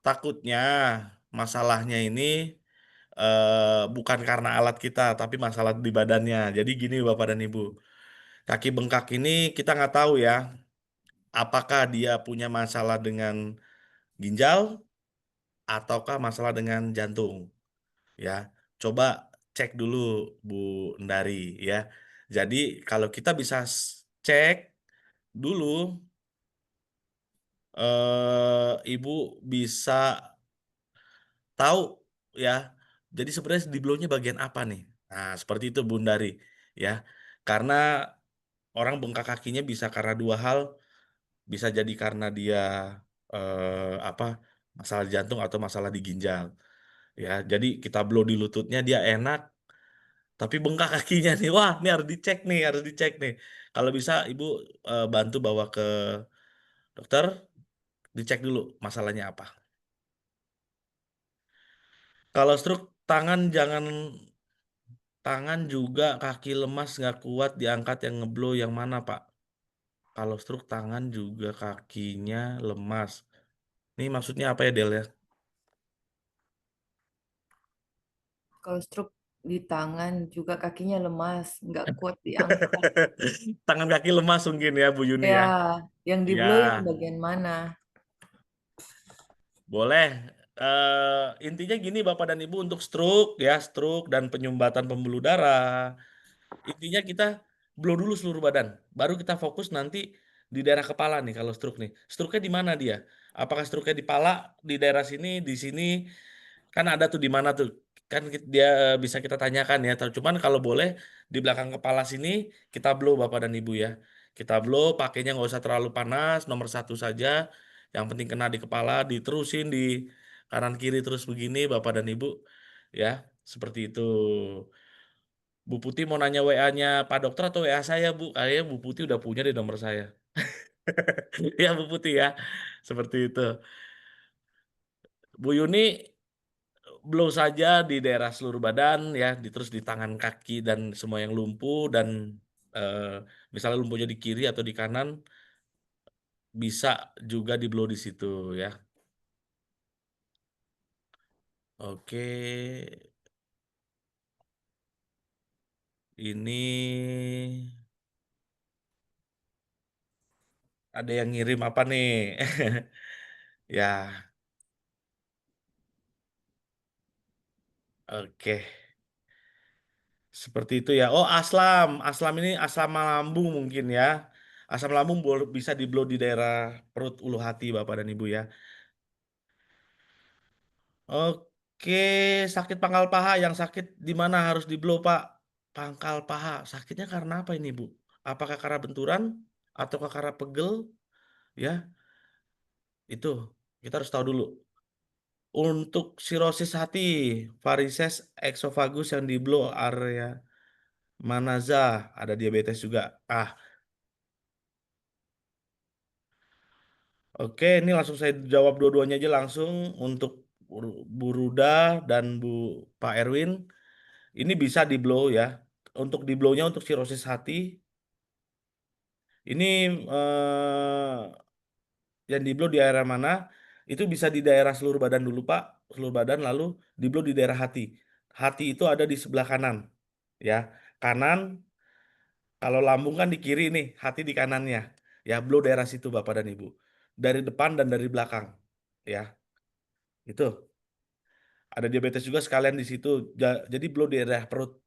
Takutnya masalahnya ini bukan karena alat kita, tapi masalah di badannya. Jadi gini Bapak dan Ibu, kaki bengkak ini kita nggak tahu ya, apakah dia punya masalah dengan ginjal ataukah masalah dengan jantung. Ya, coba cek dulu Bu Ndari ya. Jadi kalau kita bisa cek dulu, Ibu bisa tahu ya. Jadi sebenarnya di blownya bagian apa nih? Nah, seperti itu Bundari ya. Karena orang bengkak kakinya bisa karena 2 hal, bisa jadi karena dia apa masalah jantung atau masalah di ginjal. Ya, jadi kita blow di lututnya dia enak, tapi bengkak kakinya nih. Wah, ini harus dicek nih, harus dicek nih. Kalau bisa Ibu bantu bawa ke dokter, dicek dulu masalahnya apa. Kalau stroke tangan juga kaki lemas nggak kuat diangkat yang ngeblow yang mana Pak? Kalau stroke tangan juga kakinya lemas. Ini maksudnya apa ya Del ya? Kalau stroke di tangan juga kakinya lemas, nggak kuat diangkat. Tangan kaki lemas mungkin ya Bu Yuni Ya, ya? yang di Ya, blow yang bagian mana? boleh. Intinya gini Bapak dan Ibu untuk stroke ya, stroke dan penyumbatan pembuluh darah. Intinya kita blow dulu seluruh badan, baru kita fokus nanti di daerah kepala nih kalau stroke nih. Stroke-nya di mana dia? Apakah stroke-nya di pala, di daerah sini, di sini? Kan ada tuh di mana tuh? Kan dia bisa kita tanyakan ya. Cuman kalau boleh di belakang kepala sini kita blow Bapak dan Ibu ya. Kita blow, pakainya nggak usah terlalu panas, nomor 1 saja. Yang penting kena di kepala, diterusin di kanan kiri terus begini Bapak dan Ibu ya. Seperti itu. Bu Putih mau nanya WA-nya Pak Dokter atau WA saya, Bu? Kayaknya Bu Putih udah punya di nomor saya. Ya, Bu Putih ya. Seperti itu. Bu Yuni blow saja di daerah seluruh badan ya, terus di tangan kaki dan semua yang lumpuh dan eh, misalnya lumpuhnya di kiri atau di kanan bisa juga di blow di situ ya. Oke. Ini ada yang ngirim apa nih? Ya, oke. Seperti itu ya. Oh, aslam. Aslam ini asam lambung mungkin ya. Asam lambung bisa di blow di daerah perut ulu hati Bapak dan Ibu ya. Oke, sakit pangkal paha yang sakit di mana harus di blow Pak? Pangkal paha. Sakitnya karena apa ini Bu? Apakah karena benturan atau karena pegel? Ya, itu. Kita harus tahu dulu. Untuk sirosis hati, varises esophagus yang di blow area manaza, ada diabetes juga. Oke, ini langsung saya jawab dua-duanya aja langsung untuk Bu Ruda dan Pak Erwin. Ini bisa di blow ya. Untuk di blow-nya untuk sirosis hati, ini yang di blow di area mana? Itu bisa di daerah seluruh badan dulu Pak, seluruh badan lalu di blow di daerah hati. Hati itu ada di sebelah kanan, ya. Kanan, kalau lambung kan di kiri nih, hati di kanannya. Ya, blow daerah situ Bapak dan Ibu. Dari depan dan dari belakang, ya. Itu. Ada diabetes juga sekalian di situ. Jadi blow di daerah perut,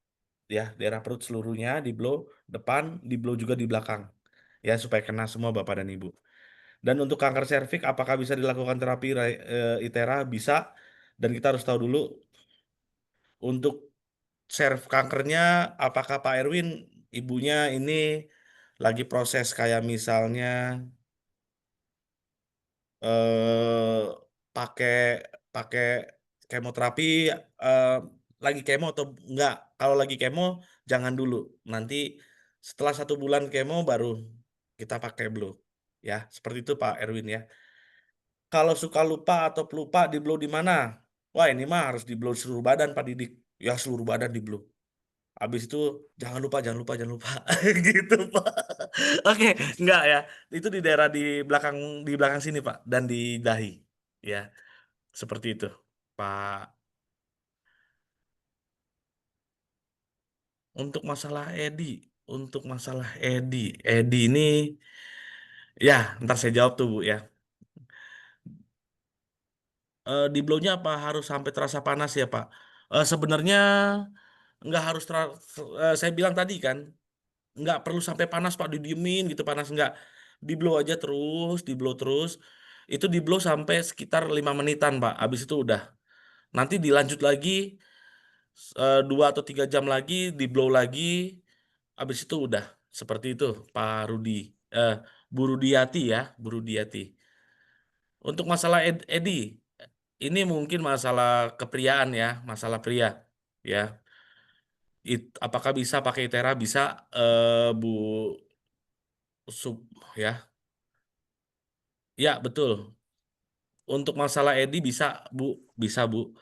ya, daerah perut seluruhnya di blow depan, di blow juga di belakang. Ya, supaya kena semua Bapak dan Ibu. Dan untuk kanker serviks, apakah bisa dilakukan terapi ITERA? Bisa. Dan kita harus tahu dulu untuk kankernya, apakah Pak Erwin, ibunya ini lagi proses kayak misalnya eh, pakai pakai kemoterapi, eh, lagi kemo atau enggak? Kalau lagi kemo, jangan dulu. Nanti setelah 1 bulan kemo baru kita pakai blow. Ya, seperti itu Pak Erwin ya. Kalau suka lupa atau pelupa di blow di mana? Wah, ini mah harus di blow seluruh badan Pak Didik. Ya, seluruh badan di blow. Habis itu jangan lupa, jangan lupa, jangan lupa. Gitu, Pak. Oke, enggak ya. Itu di daerah di belakang sini, Pak, dan di dahi. Ya, seperti itu. Pak, untuk masalah Edi ini ya, ntar saya jawab tuh, Bu ya. Di blownya apa harus sampai terasa panas ya, Pak? Sebenarnya nggak harus saya bilang tadi kan, nggak perlu sampai panas Pak, didiemin gitu panas, nggak. Di blow aja terus, di blow terus. Itu di blow sampai sekitar 5 menitan Pak. Habis itu udah. Nanti dilanjut lagi 2 atau 3 jam lagi, di blow lagi. Habis itu udah. Seperti itu Pak Rudi. Eh, Bu Rudiati ya, Bu Rudiati. Untuk masalah Edi, ini mungkin masalah kepriaan ya, masalah pria ya. Apakah bisa pakai ITERA? Bisa, Bu Sub ya. Ya, betul. Untuk masalah Edi bisa, Bu. Bisa, Bu.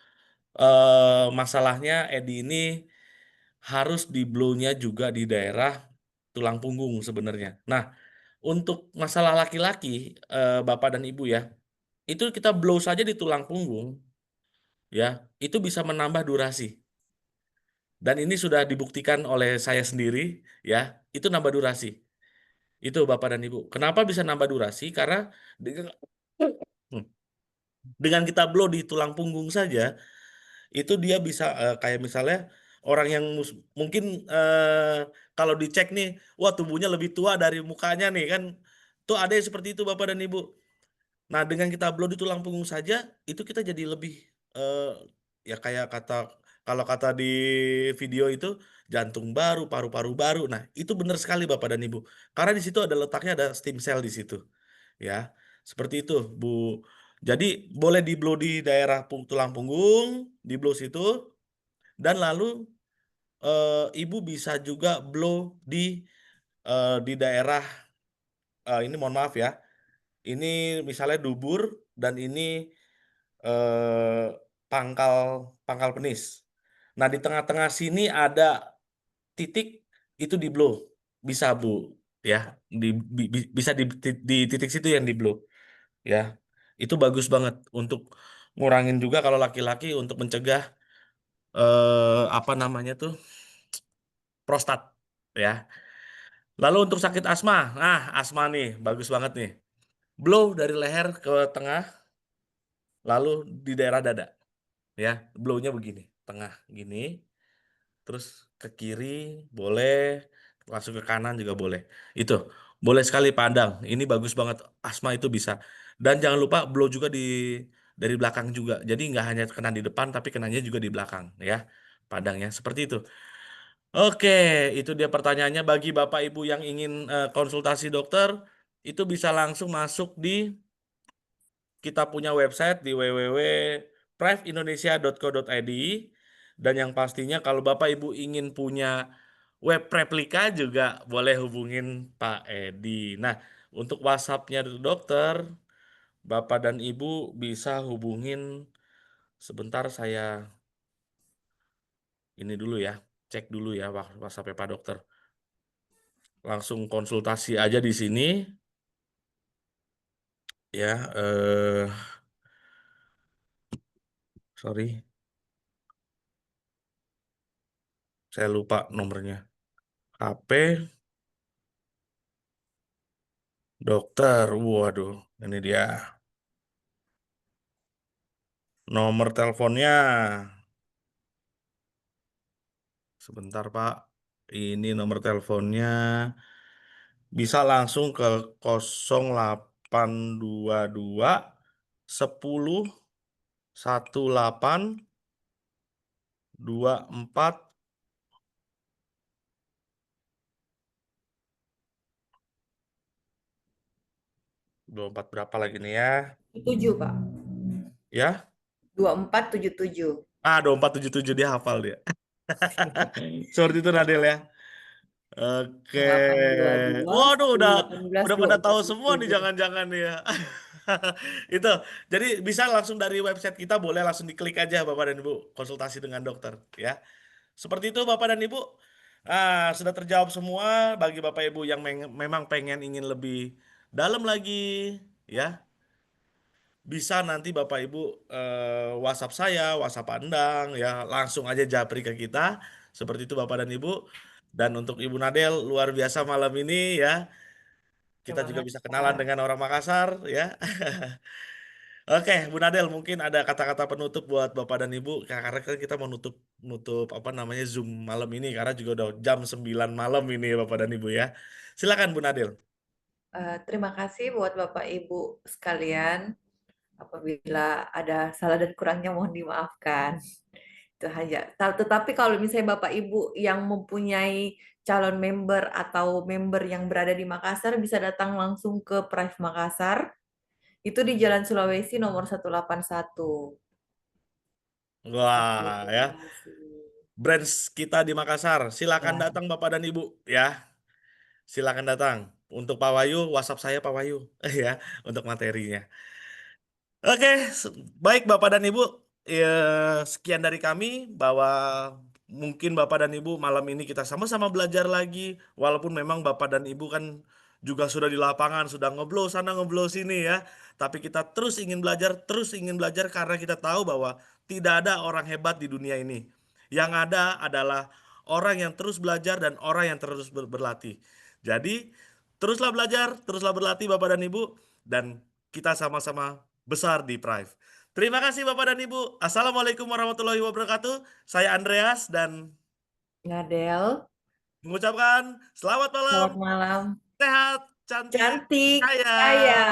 Masalahnya Edi ini harus di blow-nya juga di daerah tulang punggung sebenarnya. Nah, untuk masalah laki-laki, Bapak dan Ibu ya, itu kita blow saja di tulang punggung, ya, itu bisa menambah durasi. Dan ini sudah dibuktikan oleh saya sendiri, ya, itu nambah durasi. Itu Bapak dan Ibu. Kenapa bisa nambah durasi? Karena dengan, dengan kita blow di tulang punggung saja, itu dia bisa kayak misalnya orang yang mungkin kalau dicek nih, wah tubuhnya lebih tua dari mukanya nih kan, tuh ada yang seperti itu Bapak dan Ibu. Nah dengan kita blow di tulang punggung saja, itu kita jadi lebih eh, ya kayak kalau kata di video itu jantung baru, paru-paru baru. Nah itu benar sekali Bapak dan Ibu, karena di situ ada letaknya, ada stem cell di situ, ya seperti itu Bu. Jadi boleh di blow di daerah tulang punggung, di blow situ, dan lalu ibu bisa juga blow di daerah ini mohon maaf ya, ini misalnya dubur dan ini eh, pangkal pangkal penis. Nah di tengah-tengah sini ada titik, itu di blow, bisa Bu ya, bisa di titik situ yang di blow ya. Itu bagus banget untuk ngurangin juga kalau laki-laki, untuk mencegah apa namanya tuh, prostat ya. Lalu untuk sakit asma, nah asma nih bagus banget nih. Blow dari leher ke tengah, lalu di daerah dada ya. Blownya begini, tengah gini, terus ke kiri boleh, langsung ke kanan juga boleh. Itu boleh sekali pandang. Ini bagus banget, asma itu bisa. Dan jangan lupa blow juga dari belakang juga. Jadi nggak hanya kena di depan, tapi kenanya juga di belakang ya. Padangnya seperti itu. Oke, itu dia pertanyaannya. Bagi Bapak Ibu yang ingin konsultasi dokter, itu bisa langsung masuk di kita punya website di www.priveindonesia.co.id, dan yang pastinya kalau Bapak Ibu ingin punya web replika juga boleh hubungin Pak Edi. Nah, untuk WhatsApp-nya dokter, Bapak dan Ibu bisa hubungin, sebentar saya ini dulu ya, cek dulu ya WhatsApp-nya Pak Dokter. Langsung konsultasi aja di sini. Ya, sorry, saya lupa nomornya. HP dokter, waduh, ini dia. Nomor teleponnya. Sebentar Pak, ini nomor teleponnya. Bisa langsung ke 0822 10 18 24 24 berapa lagi nih ya? 7, Pak. Ya? 2477. 2477, dia hafal dia. Seperti itu Nadel ya. Oke. 0822 Waduh, 1018 udah pada tahu semua nih 2477. jangan-jangan nih ya. Itu. Jadi bisa langsung dari website kita, boleh langsung diklik aja Bapak dan Ibu konsultasi dengan dokter ya. Seperti itu Bapak dan Ibu. Sudah terjawab semua bagi Bapak Ibu yang memang pengen ingin lebih dalam lagi ya. Bisa nanti Bapak Ibu WhatsApp saya, WhatsApp Andang ya, langsung aja japri ke kita. Seperti itu Bapak dan Ibu. Dan untuk Ibu Nadel, luar biasa malam ini ya. Kita Terima juga bisa kasih, kenalan Pak. dengan orang Makassar ya. Oke, Bu Nadel, mungkin ada kata-kata penutup buat Bapak dan Ibu, karena kan kita mau nutup nutup apa namanya Zoom malam ini, karena juga udah jam 9 malam ini Bapak dan Ibu ya. Silakan Bu Nadel. Terima kasih buat Bapak Ibu sekalian. Apabila ada salah dan kurangnya mohon dimaafkan. Itu aja. Tetapi kalau misalnya Bapak Ibu yang mempunyai calon member atau member yang berada di Makassar bisa datang langsung ke Prive Makassar. Itu di Jalan Sulawesi nomor 181. Oke, Wah ya, terima kasih. branch kita di Makassar. Silakan Ya, datang Bapak dan Ibu ya. Silakan datang. Untuk Pak Wahyu, WhatsApp saya Pak Wahyu ya untuk materinya. Oke, baik Bapak dan Ibu, ya, sekian dari kami, bahwa mungkin Bapak dan Ibu malam ini kita sama-sama belajar lagi, walaupun memang Bapak dan Ibu kan juga sudah di lapangan, sudah ngeblow sana ngeblow sini ya, tapi kita terus ingin belajar karena kita tahu bahwa tidak ada orang hebat di dunia ini. Yang ada adalah orang yang terus belajar dan orang yang terus berlatih. Jadi, teruslah belajar, teruslah berlatih Bapak dan Ibu, dan kita sama-sama besar di Prive. Terima kasih Bapak dan Ibu. Assalamualaikum warahmatullahi wabarakatuh. Saya Andreas dan Nadel, mengucapkan selamat malam, selamat malam. sehat, cantik, Cantik, kaya. kaya.